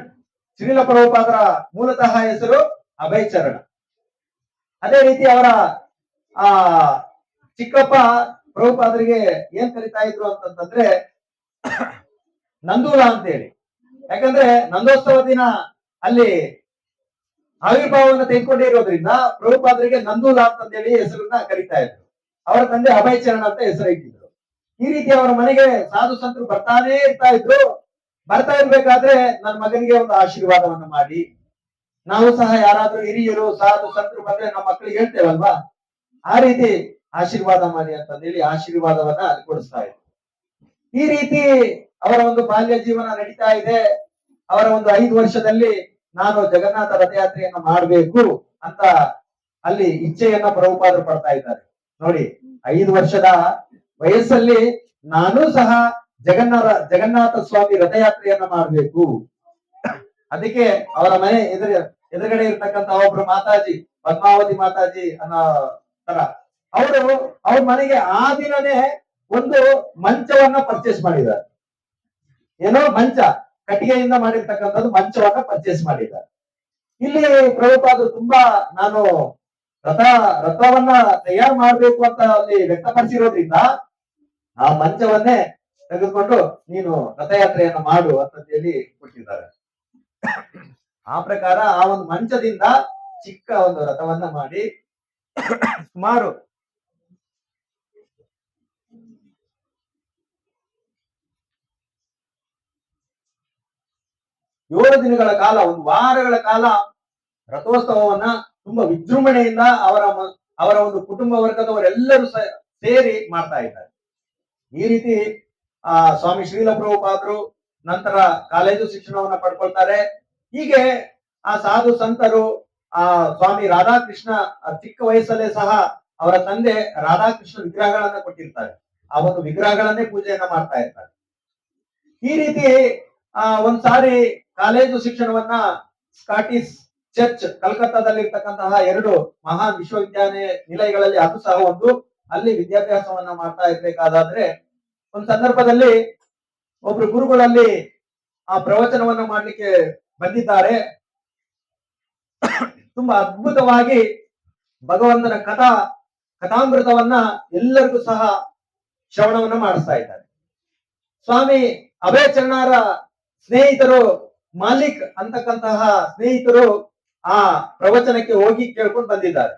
ಶ್ರೀಲ ಪ್ರಭುಪಾದರ ಮೂಲತಃ ಹೆಸರು ಅಭಯ ಚರಣ್. ಅದೇ ರೀತಿ ಅವರ ಆ ಚಿಕ್ಕಪ್ಪ ಪ್ರಭುಪಾದರಿಗೆ ಏನ್ ಕರಿತಾ ಇದ್ರು ಅಂತಂತಂದ್ರೆ ನಂದೂಲ ಅಂತ ಹೇಳಿ. ಯಾಕಂದ್ರೆ ನಂದೋತ್ಸವ ದಿನ ಅಲ್ಲಿ ಆವಿರ್ಭಾವವನ್ನು ತೆಗೆದುಕೊಂಡಿರೋದ್ರಿಂದ ಪ್ರಭುಪಾದರಿಗೆ ನಂದೂಲ ಅಂತಂದೇಳಿ ಹೆಸರನ್ನ ಕರಿತಾ ಇದ್ರು. ಅವರ ತಂದೆ ಅಭಯ ಚರಣ್ ಅಂತ ಹೆಸರು ಇಟ್ಟಿದ್ರು. ಈ ರೀತಿ ಅವರ ಮನೆಗೆ ಸಾಧು ಸಂತರು ಬರ್ತಾನೆ ಇರ್ತಾ ಇದ್ರು. ಬರ್ತಾ ಇರ್ಬೇಕಾದ್ರೆ ನನ್ನ ಮಗನಿಗೆ ಒಂದು ಆಶೀರ್ವಾದವನ್ನು ಮಾಡಿ, ನಾವು ಸಹ ಯಾರಾದ್ರೂ ಹಿರಿಯರು ಸಾಧು ಸಂತರು ಬಂದ್ರೆ ನಮ್ಮ ಮಕ್ಕಳಿಗೆ ಹೇಳ್ತೇವಲ್ವಾ, ಆ ರೀತಿ ಆಶೀರ್ವಾದ ಮಾಡಿ ಅಂತಂದೇಳಿ ಆಶೀರ್ವಾದವನ್ನ ಅಲ್ಲಿ ಕೊಡಿಸ್ತಾ ಇದ್ರು. ಈ ರೀತಿ ಅವರ ಒಂದು ಬಾಲ್ಯ ಜೀವನ ನಡೀತಾ ಇದೆ. ಅವರ ಒಂದು 5 ವರ್ಷದಲ್ಲಿ ನಾನು ಜಗನ್ನಾಥ ರಥಯಾತ್ರೆಯನ್ನು ಮಾಡಬೇಕು ಅಂತ ಅಲ್ಲಿ ಇಚ್ಛೆಯನ್ನ ಪ್ರಭುಪಾದರು ಪಡ್ತಾ ಇದ್ದಾರೆ. ನೋಡಿ, 5 ವರ್ಷದ ವಯಸ್ಸಲ್ಲಿ ನಾನು ಸಹ ಜಗನ್ನಾಥ ಸ್ವಾಮಿ ರಥಯಾತ್ರೆಯನ್ನ ಮಾಡಬೇಕು. ಅದಕ್ಕೆ ಅವರ ಮನೆ ಎದುರುಗಡೆ ಇರ್ತಕ್ಕಂತ ಒಬ್ರು ಮಾತಾಜಿ, ಪದ್ಮಾವತಿ ಮಾತಾಜಿ ಅನ್ನೋ ತರ, ಅವ್ರ ಮನೆಗೆ ಆ ದಿನನೇ ಒಂದು ಮಂಚವನ್ನ ಪರ್ಚೇಸ್ ಮಾಡಿದ್ದಾರೆ. ಏನೋ ಮಂಚ, ಕಟ್ಟಿಗೆಯಿಂದ ಮಾಡಿರ್ತಕ್ಕಂಥದ್ದು ಮಂಚವನ್ನ ಪರ್ಚೇಸ್ ಮಾಡಿದ್ದಾರೆ. ಇಲ್ಲಿ ಪ್ರಭುಪಾದರು ತುಂಬಾ ನಾನು ರಥವನ್ನ ತಯಾರು ಮಾಡ್ಬೇಕು ಅಂತ ಅಲ್ಲಿ ವ್ಯಕ್ತಪಡಿಸಿರೋದ್ರಿಂದ ಆ ಮಂಚವನ್ನೇ ತೆಗೆದುಕೊಂಡು ನೀನು ರಥಯಾತ್ರೆಯನ್ನ ಮಾಡು ಅಂತ ಹೇಳಿ ಕೊಟ್ಟಿದ್ದಾರೆ. ಆ ಪ್ರಕಾರ ಆ ಒಂದು ಮಂಚದಿಂದ ಚಿಕ್ಕ ಒಂದು ರಥವನ್ನ ಮಾಡಿ ಸುಮಾರು 7 ದಿನಗಳ ಕಾಲ, 1 ವಾರಗಳ ಕಾಲ ರಥೋತ್ಸವವನ್ನ ತುಂಬಾ ವಿಜೃಂಭಣೆಯಿಂದ ಅವರ ಒಂದು ಕುಟುಂಬ ವರ್ಗದವರೆಲ್ಲರೂ ಸೇರಿ ಮಾಡ್ತಾ ಇದ್ದಾರೆ. ಈ ರೀತಿ ಸ್ವಾಮಿ ಶ್ರೀಲ ಪ್ರಭುಪಾದರು ನಂತರ ಕಾಲೇಜು ಶಿಕ್ಷಣವನ್ನ ಪಡ್ಕೊಳ್ತಾರೆ. ಹೀಗೆ ಆ ಸಾಧು ಸಂತರು, ಆ ಸ್ವಾಮಿ ರಾಧಾಕೃಷ್ಣ ಚಿಕ್ಕ ವಯಸ್ಸಲ್ಲೇ ಸಹ ಅವರ ತಂದೆ ರಾಧಾಕೃಷ್ಣ ವಿಗ್ರಹಗಳನ್ನ ಕೊಟ್ಟಿರ್ತಾರೆ. ಆ ಒಂದು ವಿಗ್ರಹಗಳನ್ನೇ ಪೂಜೆಯನ್ನ ಮಾಡ್ತಾ ಇರ್ತಾರೆ. ಈ ರೀತಿ ಒಂದ್ಸಾರಿ ಕಾಲೇಜು ಶಿಕ್ಷಣವನ್ನ ಸ್ಕಾಟಿಷ್ ಚರ್ಚ್ ಕಲ್ಕತ್ತಾದಲ್ಲಿ ಇರ್ತಕ್ಕಂತಹ 2 ಮಹಾನ್ ವಿಶ್ವವಿದ್ಯಾನಿಲಯಗಳಲ್ಲಿ ಅದು ಸಹ ಒಂದು, ಅಲ್ಲಿ ವಿದ್ಯಾಭ್ಯಾಸವನ್ನ ಮಾಡ್ತಾ ಇರ್ಬೇಕಾದ್ರೆ ಒಂದ್ ಸಂದರ್ಭದಲ್ಲಿ ಒಬ್ರು ಗುರುಗಳಲ್ಲಿ ಆ ಪ್ರವಚನವನ್ನ ಮಾಡ್ಲಿಕ್ಕೆ ಬಂದಿದ್ದಾರೆ. ತುಂಬಾ ಅದ್ಭುತವಾಗಿ ಭಗವಂತನ ಕಥಾಮೃತವನ್ನ ಎಲ್ಲರಿಗೂ ಸಹ ಶ್ರವಣವನ್ನ ಮಾಡಿಸ್ತಾ ಇದ್ದಾರೆ. ಸ್ವಾಮಿ ಅಭಯ ಚರಣರ ಸ್ನೇಹಿತರು, ಮಾಲಿಕ್ ಅಂತಕ್ಕಂತಹ ಸ್ನೇಹಿತರು ಆ ಪ್ರವಚನಕ್ಕೆ ಹೋಗಿ ಕೇಳ್ಕೊಂಡು ಬಂದಿದ್ದಾರೆ.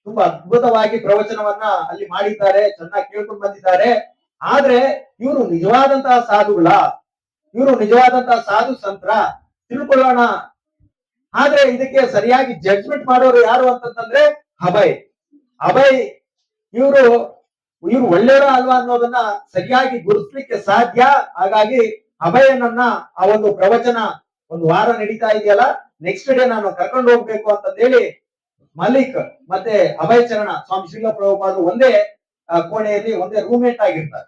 ತುಂಬಾ ಅದ್ಭುತವಾಗಿ ಪ್ರವಚನವನ್ನ ಅಲ್ಲಿ ಮಾಡಿದ್ದಾರೆ, ಚೆನ್ನಾಗಿ ಕೇಳ್ಕೊಂಡು ಬಂದಿದ್ದಾರೆ. ಆದ್ರೆ ಇವರು ನಿಜವಾದಂತಹ ಸಾಧುಗಳ, ಇವರು ನಿಜವಾದಂತಹ ಸಾಧು ಸಂತರ ತಿಳ್ಕೊಳ್ಳೋಣ. ಆದ್ರೆ ಇದಕ್ಕೆ ಸರಿಯಾಗಿ ಜಡ್ಜ್ಮೆಂಟ್ ಮಾಡೋರು ಯಾರು ಅಂತಂದ್ರೆ ಅಭಯ್ ಇವರು ಒಳ್ಳೆಯವರ ಅಲ್ವಾ ಅನ್ನೋದನ್ನ ಸರಿಯಾಗಿ ಗುರುತಿಸ್ಲಿಕ್ಕೆ ಸಾಧ್ಯ. ಹಾಗಾಗಿ ಅಭಯನನ್ನ ಆ ಒಂದು ಪ್ರವಚನ 1 ವಾರ ನಡೀತಾ ಇದೆಯಲ್ಲ, ನೆಕ್ಸ್ಟ್ ಡೇ ನಾನು ಕರ್ಕೊಂಡು ಹೋಗ್ಬೇಕು ಅಂತ ಹೇಳಿ ಮಲಿಕ್ ಮತ್ತೆ ಅಭಯ ಚರಣ ಸ್ವಾಮಿ ಶ್ರೀಲ ಪ್ರಭುಪಾದರು ಒಂದೇ ಕೋಣೆಯಲ್ಲಿ ಒಂದೇ ರೂಮ್ಮೇಟ್ ಆಗಿರ್ತಾರೆ.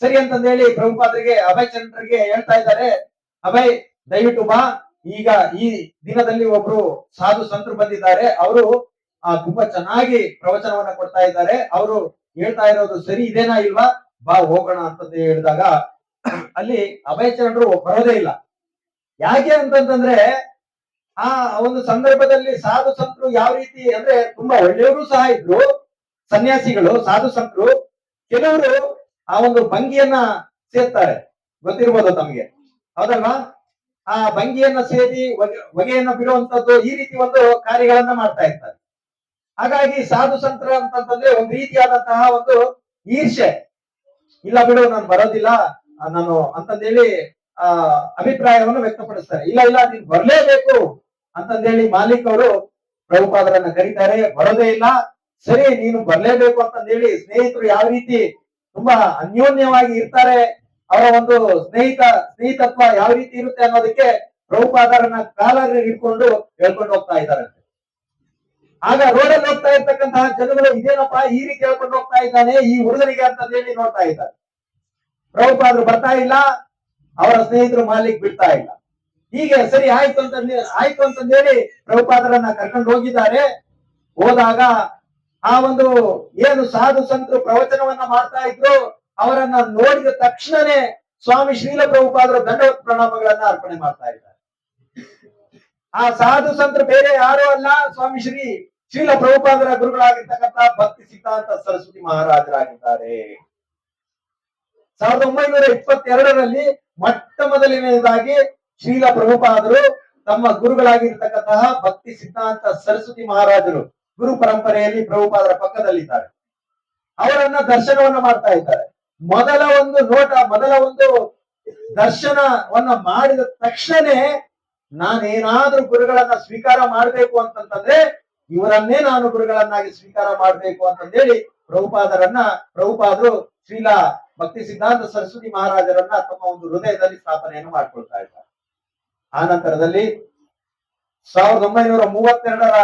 ಸರಿ ಅಂತಂದೇಳಿ ಪ್ರಭುಪಾದರಿಗೆ ಅಭಯ ಚರಣರಿಗೆ ಹೇಳ್ತಾ ಇದ್ದಾರೆ, ಅಭಯ್ ದಯವಿಟ್ಟು ಬಾ, ಈಗ ಈ ದಿನದಲ್ಲಿ ಒಬ್ರು ಸಾಧು ಸಂತರು ಬಂದಿದ್ದಾರೆ, ಅವರು ತುಂಬಾ ಚೆನ್ನಾಗಿ ಪ್ರವಚನವನ್ನ ಕೊಡ್ತಾ ಇದ್ದಾರೆ, ಅವರು ಹೇಳ್ತಾ ಇರೋದು ಸರಿ ಇದೇನಾ ಇಲ್ವಾ, ಬಾ ಹೋಗೋಣ ಅಂತ ಹೇಳಿದಾಗ ಅಲ್ಲಿ ಅಭಯ ಚರಣರು ಬರೋದೇ ಇಲ್ಲ. ಯಾಕೆ ಅಂತಂದ್ರೆ ಆ ಒಂದು ಸಂದರ್ಭದಲ್ಲಿ ಸಾಧು ಸಂತರು ಯಾವ ರೀತಿ ಅಂದ್ರೆ ತುಂಬಾ ಒಳ್ಳೆಯವರು ಸಹ ಇದ್ರು, ಸನ್ಯಾಸಿಗಳು ಸಾಧು ಸಂತರು. ಕೆಲವರು ಆ ಒಂದು ಭಂಗಿಯನ್ನ ಸೇರ್ತಾರೆ, ಗೊತ್ತಿರ್ಬೋದು ತಮಗೆ, ಹೌದಲ್ವಾ? ಆ ಭಂಗಿಯನ್ನ ಸೇರಿ ಹೊಗೆಯನ್ನ ಬಿಡುವಂತದ್ದು, ಈ ರೀತಿ ಒಂದು ಕಾರ್ಯಗಳನ್ನ ಮಾಡ್ತಾ ಇರ್ತಾರೆ. ಹಾಗಾಗಿ ಸಾಧು ಸಂತರ ಅಂತಂದ್ರೆ ಒಂದು ರೀತಿಯಾದಂತಹ ಒಂದು ಈರ್ಷೆ, ಇಲ್ಲ ಬಿಡು ನಾನು ಬರೋದಿಲ್ಲ ನಾನು ಅಂತಂದೇಳಿ ಅಭಿಪ್ರಾಯವನ್ನು ವ್ಯಕ್ತಪಡಿಸ್ತಾರೆ. ಇಲ್ಲ ನೀನ್ ಬರ್ಲೇಬೇಕು ಅಂತಂದೇಳಿ ಮಾಲಿಕ್ ಅವರು ಪ್ರಭುಪಾದರನ್ನ ಕರೀತಾರೆ, ಬರೋದೇ ಇಲ್ಲ. ಸರಿ ನೀನು ಬರ್ಲೇಬೇಕು ಅಂತಂದೇಳಿ ಸ್ನೇಹಿತರು ಯಾವ ರೀತಿ ತುಂಬಾ ಅನ್ಯೋನ್ಯವಾಗಿ ಇರ್ತಾರೆ, ಅವರ ಒಂದು ಸ್ನೇಹಿತತ್ವ ಯಾವ ರೀತಿ ಇರುತ್ತೆ ಅನ್ನೋದಕ್ಕೆ ಪ್ರಭುಪಾದರನ್ನ ಕಾಲಲ್ಲಿ ಹಿಡ್ಕೊಂಡು ಹೇಳ್ಕೊಂಡು ಹೋಗ್ತಾ ಇದ್ದಾರೆ. ಆಗ ರೋಡಲ್ಲಿ ಹೋಗ್ತಾ ಇರ್ತಕ್ಕಂತಹ ಜನಗಳು ಇದೇನಪ್ಪಾ ಈ ರೀತಿ ಹೇಳ್ಕೊಂಡು ಹೋಗ್ತಾ ಇದ್ದಾನೆ ಈ ಹುಡುಗನಿಗೆ ಅಂತ ಹೇಳಿ ನೋಡ್ತಾ ಇದ್ದಾರೆ. ಪ್ರಭುಪಾದರು ಬರ್ತಾ ಇಲ್ಲ, ಅವರ ಸ್ನೇಹಿತರು ಮಾಲಿಕ್ ಬಿಡ್ತಾ ಇಲ್ಲ. ಹೀಗೆ ಸರಿ ಆಯ್ತು ಅಂತಂದೇಳಿ ಪ್ರಭುಪಾದರನ್ನ ಕರ್ಕೊಂಡು ಹೋಗಿದ್ದಾರೆ. ಹೋದಾಗ ಆ ಒಂದು ಏನು ಸಾಧು ಸಂತರು ಪ್ರವಚನವನ್ನ ಮಾಡ್ತಾ ಇದ್ರು, ಅವರನ್ನ ನೋಡಿದ ತಕ್ಷಣನೇ ಸ್ವಾಮಿ ಶ್ರೀಲ ಪ್ರಭುಪಾದರು ದಂಡವತ್ ಪ್ರಣಾಮಗಳನ್ನ ಅರ್ಪಣೆ ಮಾಡ್ತಾ ಇದ್ದಾರೆ. ಆ ಸಾಧು ಸಂತರು ಬೇರೆ ಯಾರು ಅಲ್ಲ, ಸ್ವಾಮಿ ಶ್ರೀಲ ಪ್ರಭುಪಾದರ ಗುರುಗಳಾಗಿರ್ತಕ್ಕಂಥ ಭಕ್ತಿ ಸಿದ್ಧಾಂತ ಸರಸ್ವತಿ ಮಹಾರಾಜರಾಗಿದ್ದಾರೆ. 1922ರಲ್ಲಿ ಮೊಟ್ಟ ಮೊದಲನೆಯದಾಗಿ ಶ್ರೀಲ ಪ್ರಭುಪಾದರು ತಮ್ಮ ಗುರುಗಳಾಗಿರ್ತಕ್ಕಂತಹ ಭಕ್ತಿ ಸಿದ್ಧಾಂತ ಸರಸ್ವತಿ ಮಹಾರಾಜರು ಗುರು ಪರಂಪರೆಯಲ್ಲಿ ಪ್ರಭುಪಾದರ ಪಕ್ಕದಲ್ಲಿದ್ದಾರೆ. ಅವರನ್ನ ದರ್ಶನವನ್ನ ಮಾಡ್ತಾ ಇದ್ದಾರೆ. ಮೊದಲ ಒಂದು ದರ್ಶನವನ್ನ ಮಾಡಿದ ತಕ್ಷಣನೇ ನಾನೇನಾದ್ರೂ ಗುರುಗಳನ್ನ ಸ್ವೀಕಾರ ಮಾಡ್ಬೇಕು ಅಂತಂತಂದ್ರೆ ಇವರನ್ನೇ ನಾನು ಗುರುಗಳನ್ನಾಗಿ ಸ್ವೀಕಾರ ಮಾಡ್ಬೇಕು ಅಂತಂದೇಳಿ ಪ್ರಭುಪಾದರು ಶ್ರೀಲ ಭಕ್ತಿ ಸಿದ್ಧಾಂತ ಸರಸ್ವತಿ ಮಹಾರಾಜರನ್ನ ತಮ್ಮ ಒಂದು ಹೃದಯದಲ್ಲಿ ಸ್ಥಾಪನೆಯನ್ನು ಮಾಡ್ಕೊಳ್ತಾ ಇದ್ದಾರೆ. ಆ ನಂತರದಲ್ಲಿ 1932ರ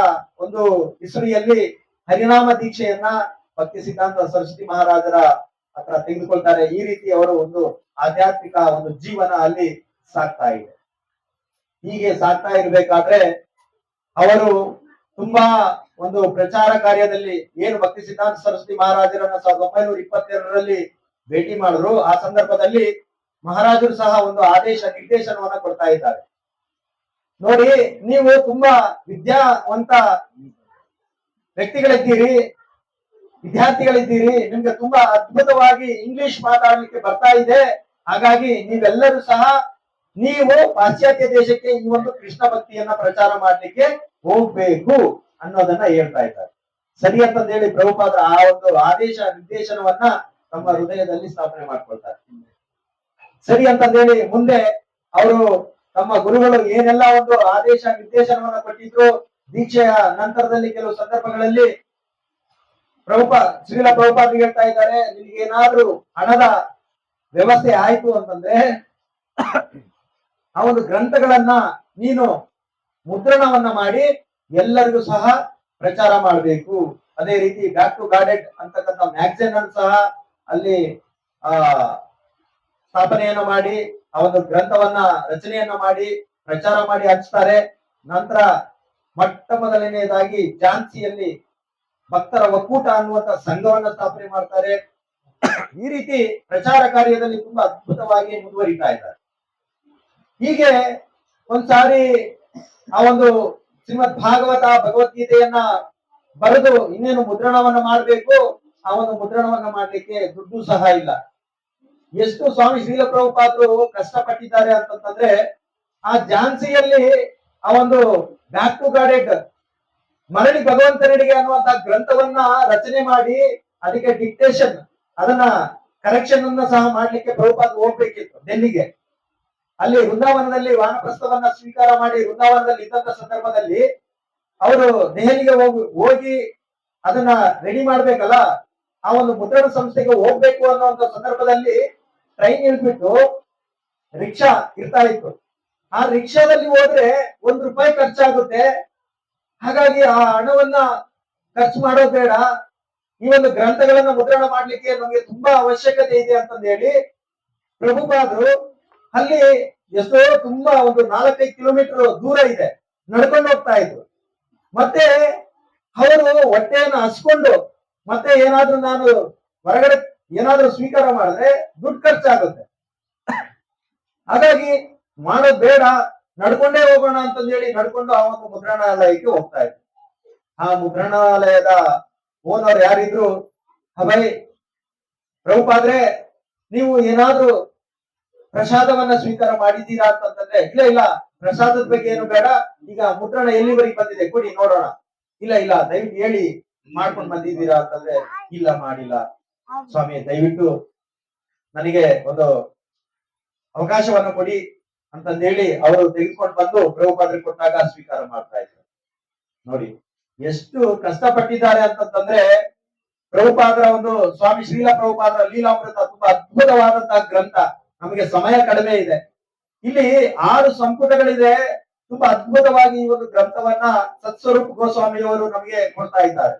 ಒಂದು ಇಸ್ವಿಯಲ್ಲಿ ಹರಿನಾಮ ದೀಕ್ಷೆಯನ್ನ ಭಕ್ತಿ ಸಿದ್ಧಾಂತ ಸರಸ್ವತಿ ಮಹಾರಾಜರ ಹತ್ರ ತೆಗೆದುಕೊಳ್ತಾರೆ. ಈ ರೀತಿ ಅವರು ಒಂದು ಆಧ್ಯಾತ್ಮಿಕ ಒಂದು ಜೀವನ ಅಲ್ಲಿ ಸಾಗ್ತಾ ಇದೆ. ಹೀಗೆ ಸಾಗ್ತಾ ಇರ್ಬೇಕಾದ್ರೆ ಅವರು ತುಂಬಾ ಒಂದು ಪ್ರಚಾರ ಕಾರ್ಯದಲ್ಲಿ ಏನು ಭಕ್ತಿ ಸಿದ್ಧಾಂತ ಸರಸ್ವತಿ ಮಹಾರಾಜರನ್ನ 1922ರಲ್ಲಿ ಭೇಟಿ ಮಾಡಿದ್ರು. ಆ ಸಂದರ್ಭದಲ್ಲಿ ಮಹಾರಾಜರು ಸಹ ಒಂದು ಆದೇಶ ನಿರ್ದೇಶನವನ್ನ ಕೊಡ್ತಾ ಇದ್ದಾರೆ. ನೋಡಿ, ನೀವು ತುಂಬಾ ವಿದ್ಯಾವಂತ ವ್ಯಕ್ತಿಗಳಿದ್ದೀರಿ, ವಿದ್ಯಾರ್ಥಿಗಳಿದ್ದೀರಿ, ನಿಮ್ಗೆ ತುಂಬಾ ಅದ್ಭುತವಾಗಿ ಇಂಗ್ಲಿಷ್ ಮಾತಾಡ್ಲಿಕ್ಕೆ ಬರ್ತಾ ಇದೆ. ಹಾಗಾಗಿ ನೀವೆಲ್ಲರೂ ಸಹ ನೀವು ಪಾಶ್ಚಾತ್ಯ ದೇಶಕ್ಕೆ ಈ ಒಂದು ಕೃಷ್ಣ ಭಕ್ತಿಯನ್ನ ಪ್ರಚಾರ ಮಾಡ್ಲಿಕ್ಕೆ ಹೋಗ್ಬೇಕು ಅನ್ನೋದನ್ನ ಹೇಳ್ತಾ ಇದ್ದಾರೆ. ಸರಿ ಅಂತಂದೇಳಿ ಪ್ರಭುಪಾದರ ಆ ಒಂದು ಆದೇಶ ನಿರ್ದೇಶನವನ್ನ ತಮ್ಮ ಹೃದಯದಲ್ಲಿ ಸ್ಥಾಪನೆ ಮಾಡ್ಕೊಳ್ತಾರೆ. ಸರಿ ಅಂತಂದೇಳಿ ಮುಂದೆ ಅವರು ತಮ್ಮ ಗುರುಗಳು ಏನೆಲ್ಲ ಒಂದು ಆದೇಶ ನಿರ್ದೇಶನವನ್ನ ಕೊಟ್ಟಿದ್ರು, ದೀಕ್ಷೆಯ ನಂತರದಲ್ಲಿ ಕೆಲವು ಸಂದರ್ಭಗಳಲ್ಲಿ ಶ್ರೀಲ ಪ್ರಭುಪಾದ್ರು ಹೇಳ್ತಾ ಇದ್ದಾರೆ, ನಿನಗೇನಾದ್ರೂ ಹಣದ ವ್ಯವಸ್ಥೆ ಆಯ್ತು ಅಂತಂದ್ರೆ ಆ ಒಂದು ಗ್ರಂಥಗಳನ್ನ ನೀನು ಮುದ್ರಣವನ್ನ ಮಾಡಿ ಎಲ್ಲರಿಗೂ ಸಹ ಪ್ರಚಾರ ಮಾಡಬೇಕು. ಅದೇ ರೀತಿ ಬ್ಯಾಕ್ ಟು ಗಾಡೆಡ್ ಅಂತಕ್ಕಂಥ ಮ್ಯಾಗಝಿನ್ ಅನ್ನು ಸಹ ಅಲ್ಲಿ ಸ್ಥಾಪನೆಯನ್ನ ಮಾಡಿ ಆ ಒಂದು ಗ್ರಂಥವನ್ನ ರಚನೆಯನ್ನ ಮಾಡಿ ಪ್ರಚಾರ ಮಾಡಿ ಹಂಚ್ತಾರೆ. ನಂತರ ಮೊಟ್ಟ ಮೊದಲನೆಯದಾಗಿ ಝಾನ್ಸಿಯಲ್ಲಿ ಭಕ್ತರ ಒಕ್ಕೂಟ ಅನ್ನುವಂತ ಸಂಘವನ್ನ ಸ್ಥಾಪನೆ ಮಾಡ್ತಾರೆ. ಈ ರೀತಿ ಪ್ರಚಾರ ಕಾರ್ಯದಲ್ಲಿ ತುಂಬಾ ಅದ್ಭುತವಾಗಿ ಮುಂದುವರಿತಾ ಇದ್ದಾರೆ. ಹೀಗೆ ಒಂದ್ಸಾರಿ ಆ ಒಂದು ಶ್ರೀಮದ್ ಭಾಗವತ ಭಗವದ್ಗೀತೆಯನ್ನ ಬರೆದು ಇನ್ನೇನು ಮುದ್ರಣವನ್ನ ಮಾಡ್ಬೇಕು. ಆ ಒಂದು ಮುದ್ರಣವನ್ನ ಮಾಡ್ಲಿಕ್ಕೆ ದುಡ್ಡು ಸಹ ಇಲ್ಲ. ಎಷ್ಟು ಸ್ವಾಮಿ ಶ್ರೀಲ ಪ್ರಭುಪಾದರು ಕಷ್ಟಪಟ್ಟಿದ್ದಾರೆ ಅಂತಂದ್ರೆ, ಆ ಝಾನ್ಸಿಯಲ್ಲಿ ಆ ಒಂದು ಬ್ಯಾಕ್ ಟು ಗಾಡೆಡ್ ಮರಳಿ ಭಗವಂತನಿಗೆ ಅನ್ನುವಂತ ಗ್ರಂಥವನ್ನ ರಚನೆ ಮಾಡಿ ಅದಕ್ಕೆ ಡಿಕ್ಟೇಷನ್ ಅದನ್ನ ಕರೆಕ್ಷನ್ ಅನ್ನ ಸಹ ಮಾಡ್ಲಿಕ್ಕೆ ಪ್ರಭುಪಾದ ಹೋಗ್ಬೇಕಿತ್ತು ಡೆಲ್ಲಿಗೆ. ಅಲ್ಲಿ ವೃಂದಾವನದಲ್ಲಿ ವಾನಪ್ರಸ್ಥವನ್ನ ಸ್ವೀಕಾರ ಮಾಡಿ ವೃಂದಾವನದಲ್ಲಿ ಇದ್ದಂತ ಸಂದರ್ಭದಲ್ಲಿ ಅವರು ದೆಹಲಿಗೆ ಹೋಗಿ ಅದನ್ನ ರೆಡಿ ಮಾಡ್ಬೇಕಲ್ಲ. ಆ ಒಂದು ಮುದ್ರಣ ಸಂಸ್ಥೆಗೆ ಹೋಗ್ಬೇಕು ಅನ್ನುವಂತ ಸಂದರ್ಭದಲ್ಲಿ ಟ್ರೈನ್ ಇಳ್ಬಿಟ್ಟು ರಿಕ್ಷಾ ಇರ್ತಾ ಇತ್ತು. ಆ ರಿಕ್ಷಾದಲ್ಲಿ ಹೋದ್ರೆ ₹1 ಖರ್ಚಾಗುತ್ತೆ. ಹಾಗಾಗಿ ಆ ಹಣವನ್ನ ಖರ್ಚು ಮಾಡೋದು ಬೇಡ, ಈ ಒಂದು ಗ್ರಂಥಗಳನ್ನ ಮುದ್ರಣ ಮಾಡ್ಲಿಕ್ಕೆ ನಮ್ಗೆ ತುಂಬಾ ಅವಶ್ಯಕತೆ ಇದೆ ಅಂತಂದು ಹೇಳಿ ಪ್ರಭುಪಾದರು ಅಲ್ಲಿ ಎಷ್ಟೋ ತುಂಬಾ ಒಂದು 4-5 ಕಿಲೋಮೀಟರ್ ದೂರ ಇದೆ, ನಡ್ಕೊಂಡು ಹೋಗ್ತಾ ಇದ್ರು. ಮತ್ತೆ ಅವರು ಹೊಟ್ಟೆಯನ್ನು ಹಸ್ಕೊಂಡು ಮತ್ತೆ ಏನಾದ್ರೂ ನಾನು ಹೊರಗಡೆ ಏನಾದ್ರೂ ಸ್ವೀಕಾರ ಮಾಡಿದ್ರೆ ದುಡ್ಡು ಖರ್ಚಾಗುತ್ತೆ. ಹಾಗಾಗಿ ಮಾಡೋದ್ ಬೇಡ, ನಡ್ಕೊಂಡೇ ಹೋಗೋಣ ಅಂತಂದು ಹೇಳಿ ನಡ್ಕೊಂಡು ಆ ಒಂದು ಮುದ್ರಣಾಲಯಕ್ಕೆ ಹೋಗ್ತಾ ಇದ್ರು. ಆ ಮುದ್ರಣಾಲಯದ ಓನರ್ ಯಾರಿದ್ರು, ಅಭಯ್ ಪ್ರಭುಪಾದ್ರೆ ನೀವು ಏನಾದ್ರೂ ಪ್ರಸಾದವನ್ನ ಸ್ವೀಕಾರ ಮಾಡಿದ್ದೀರಾ ಅಂತಂದ್ರೆ, ಇಲ್ಲ ಇಲ್ಲ ಪ್ರಸಾದದ ಬಗ್ಗೆ ಏನು ಬೇಡ, ಈಗ ಮುದ್ರಣ ಎಲ್ಲಿವರೆಗೆ ಬಂದಿದೆ ಕೊಡಿ ನೋಡೋಣ. ಇಲ್ಲ ಇಲ್ಲ ದಯವಿಟ್ಟು ಹೇಳಿ ಮಾಡ್ಕೊಂಡು ಬಂದಿದ್ದೀರಾ ಅಂತಂದ್ರೆ, ಇಲ್ಲ ಮಾಡಿಲ್ಲ ಸ್ವಾಮಿ, ದಯವಿಟ್ಟು ನನಗೆ ಒಂದು ಅವಕಾಶವನ್ನ ಕೊಡಿ ಅಂತಂದೇಳಿ ಅವರು ತೆಗೆದುಕೊಂಡು ಬಂದು ಪ್ರಭುಪಾದರಿಗೆ ಕೊಟ್ಟಾಗ ಸ್ವೀಕಾರ ಮಾಡ್ತಾ ಇದ್ರು. ನೋಡಿ ಎಷ್ಟು ಕಷ್ಟಪಟ್ಟಿದ್ದಾರೆ ಅಂತಂದ್ರೆ, ಪ್ರಭುಪಾದರ ಒಂದು ಸ್ವಾಮಿ ಶ್ರೀಲ ಪ್ರಭುಪಾದರ ಲೀಲಾಮೃತ ತುಂಬಾ ಅದ್ಭುತವಾದಂತಹ ಗ್ರಂಥ. ನಮಗೆ ಸಮಯ ಕಡಿಮೆ ಇದೆ, ಇಲ್ಲಿ 6 ಸಂಪುಟಗಳಿದೆ. ತುಂಬಾ ಅದ್ಭುತವಾಗಿ ಈ ಒಂದು ಗ್ರಂಥವನ್ನ ಸತ್ಸ್ವರೂಪ್ ಗೋಸ್ವಾಮಿಯವರು ನಮಗೆ ಕೊಡ್ತಾ ಇದ್ದಾರೆ.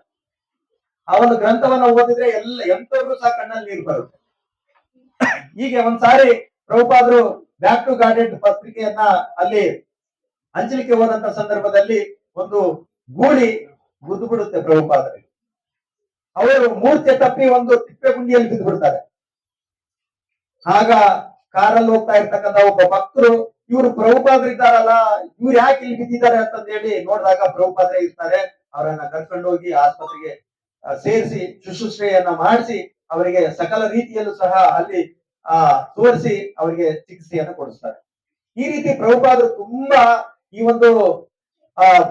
ಆ ಒಂದು ಗ್ರಂಥವನ್ನ ಓದಿದ್ರೆ ಎಂತವ್ರಿಗೂ ಸಹ ಕಣ್ಣಲ್ಲಿ ನೀರು ಬರುತ್ತೆ. ಹೀಗೆ ಒಂದ್ಸಾರಿ ಪ್ರಭುಪಾದರು ಬ್ಯಾಕ್ ಟು ಗಾರ್ಡೆಡ್ ಪತ್ರಿಕೆಯನ್ನ ಅಲ್ಲಿ ಹಂಚಲಿಕ್ಕೆ ಹೋದಂತ ಸಂದರ್ಭದಲ್ಲಿ ಒಂದು ಗೂಳಿ ಗುದ್ದು ಬಿಡುತ್ತೆ ಪ್ರಭುಪಾದರಿಗೆ. ಅವರು ಮೂರ್ಛೆ ತಪ್ಪಿ ಒಂದು ತಿಪ್ಪೆ ಗುಂಡಿಯಲ್ಲಿ ಬಿದ್ದು ಬಿಡ್ತಾರೆ. ಆಗ ಕಾರಲ್ಲಿ ಹೋಗ್ತಾ ಇರ್ತಕ್ಕಂಥ ಒಬ್ಬ ಭಕ್ತರು, ಇವರು ಪ್ರಭುಪಾದರು ಇದ್ದಾರಲ್ಲ, ಇವ್ರು ಯಾಕೆ ಇಲ್ಲಿ ಬಿದ್ದಿದ್ದಾರೆ ಅಂತಂದ ಹೇಳಿ ನೋಡಿದಾಗ ಪ್ರಭುಪಾದ್ರೆ ಇರ್ತಾರೆ. ಅವರನ್ನ ಕರ್ಕೊಂಡು ಹೋಗಿ ಆಸ್ಪತ್ರೆಗೆ ಸೇರಿಸಿ ಶುಶ್ರೂಷೆಯನ್ನ ಮಾಡಿಸಿ ಅವರಿಗೆ ಸಕಲ ರೀತಿಯಲ್ಲೂ ಸಹ ಅಲ್ಲಿ ತೋರಿಸಿ ಅವರಿಗೆ ಚಿಕಿತ್ಸೆಯನ್ನು ಕೊಡಿಸ್ತಾರೆ. ಈ ರೀತಿ ಪ್ರಭುಪಾದರು ತುಂಬಾ ಈ ಒಂದು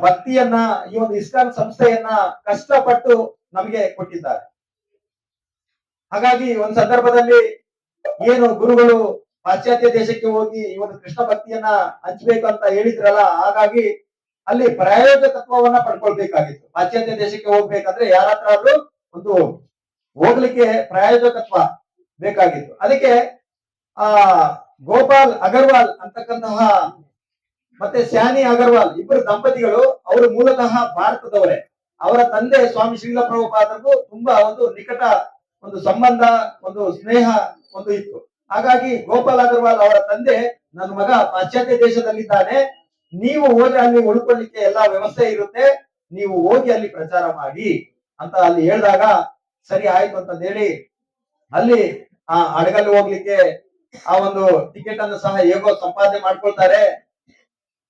ಭಕ್ತಿಯನ್ನ, ಈ ಒಂದು ಇಸ್ಕಾನ್ ಸಂಸ್ಥೆಯನ್ನ ಕಷ್ಟಪಟ್ಟು ನಮಗೆ ಕೊಟ್ಟಿದ್ದಾರೆ. ಹಾಗಾಗಿ ಒಂದ್ ಸಂದರ್ಭದಲ್ಲಿ ಏನು ಗುರುಗಳು ಪಾಶ್ಚಾತ್ಯ ದೇಶಕ್ಕೆ ಹೋಗಿ ಈ ಒಂದು ಕೃಷ್ಣ ಭಕ್ತಿಯನ್ನ ಹಂಚ್ಬೇಕು ಅಂತ ಹೇಳಿದ್ರಲ್ಲ, ಹಾಗಾಗಿ ಅಲ್ಲಿ ಪ್ರಾಯೋಜಕತ್ವವನ್ನ ಪಡ್ಕೊಳ್ಬೇಕಾಗಿತ್ತು. ಪಾಶ್ಚಾತ್ಯ ದೇಶಕ್ಕೆ ಹೋಗ್ಬೇಕಂದ್ರೆ ಯಾರ ಹತ್ರ ಆದ್ರೂ ಒಂದು ಹೋಗ್ಲಿಕ್ಕೆ ಪ್ರಾಯೋಜಕತ್ವ ಬೇಕಾಗಿತ್ತು. ಅದಕ್ಕೆ ಗೋಪಾಲ್ ಅಗರ್ವಾಲ್ ಅಂತಕ್ಕಂತಹ ಮತ್ತೆ ಸ್ಯಾನಿ ಅಗರ್ವಾಲ್ ಇಬ್ಬರು ದಂಪತಿಗಳು, ಅವರು ಮೂಲತಃ ಭಾರತದವರೇ. ಅವರ ತಂದೆ ಸ್ವಾಮಿ ಶ್ರೀಲ ಪ್ರಭುಪಾದರಿಗೂ ತುಂಬಾ ಒಂದು ನಿಕಟ ಒಂದು ಸಂಬಂಧ, ಒಂದು ಸ್ನೇಹ ಒಂದು ಇತ್ತು. ಹಾಗಾಗಿ ಗೋಪಾಲ್ ಅಗರ್ವಾಲ್ ಅವರ ತಂದೆ, ನನ್ನ ಮಗ ಪಾಶ್ಚಾತ್ಯ ದೇಶದಲ್ಲಿದ್ದಾನೆ, ನೀವು ಹೋದ್ರೆ ಅಲ್ಲಿ ಉಳ್ಕೊಳ್ಳಿಕ್ಕೆ ಎಲ್ಲಾ ವ್ಯವಸ್ಥೆ ಇರುತ್ತೆ, ನೀವು ಹೋಗಿ ಅಲ್ಲಿ ಪ್ರಚಾರ ಮಾಡಿ ಅಂತ ಅಲ್ಲಿ ಹೇಳಿದಾಗ, ಸರಿ ಆಯ್ತು ಅಂತ ಹೇಳಿ ಅಲ್ಲಿ ಆ ಹಡಗಲ್ಲಿ ಹೋಗ್ಲಿಕ್ಕೆ ಆ ಒಂದು ಟಿಕೆಟ್ ಅನ್ನು ಸಹ ಹೇಗೋ ಸಂಪಾದನೆ ಮಾಡ್ಕೊಳ್ತಾರೆ.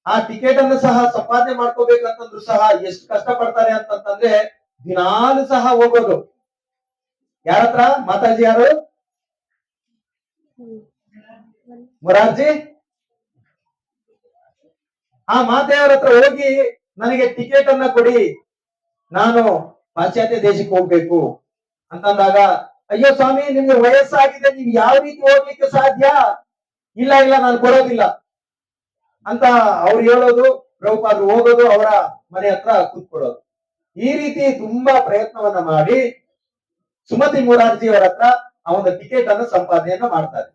ಆ ಟಿಕೆಟ್ ಅನ್ನು ಸಹ ಸಂಪಾದನೆ ಮಾಡ್ಕೋಬೇಕಂತಂದ್ರು ಸಹ ಎಷ್ಟು ಕಷ್ಟ ಪಡ್ತಾರೆ ಅಂತಂದ್ರೆ, ದಿನಾಲು ಸಹ ಹೋಗೋದು. ಯಾರತ್ರ ಮಾತಾಜಿ ಯಾರು? ಮೊರಾರ್ಜಿ. ಆ ಮಾತೆಯವರ ಹತ್ರ ಹೋಗಿ ನನಗೆ ಟಿಕೆಟ್ ಅನ್ನ ಕೊಡಿ, ನಾನು ಪಾಶ್ಚಾತ್ಯ ದೇಶಕ್ಕೆ ಹೋಗ್ಬೇಕು ಅಂತಂದಾಗ, ಅಯ್ಯೋ ಸ್ವಾಮಿ ನಿಮ್ಗೆ ವಯಸ್ಸಾಗಿದೆ, ನೀವು ಯಾವ ರೀತಿ ಹೋಗ್ಲಿಕ್ಕೆ ಸಾಧ್ಯ? ಇಲ್ಲ ಇಲ್ಲ ನಾನು ಕೊಡೋದಿಲ್ಲ ಅಂತ ಅವ್ರು ಹೇಳೋದು. ಪ್ರಭುಪಾದರು ಹೋಗೋದು, ಅವರ ಮನೆ ಹತ್ರ ಕೂತ್ಕೊಳ್ಳೋದು. ಈ ರೀತಿ ತುಂಬಾ ಪ್ರಯತ್ನವನ್ನ ಮಾಡಿ ಸುಮತಿ ಮೊರಾರ್ಜಿ ಅವರ ಹತ್ರ ಆ ಒಂದು ಟಿಕೆಟ್ ಅನ್ನು ಸಂಪಾದನೆಯನ್ನ ಮಾಡ್ತಾರೆ.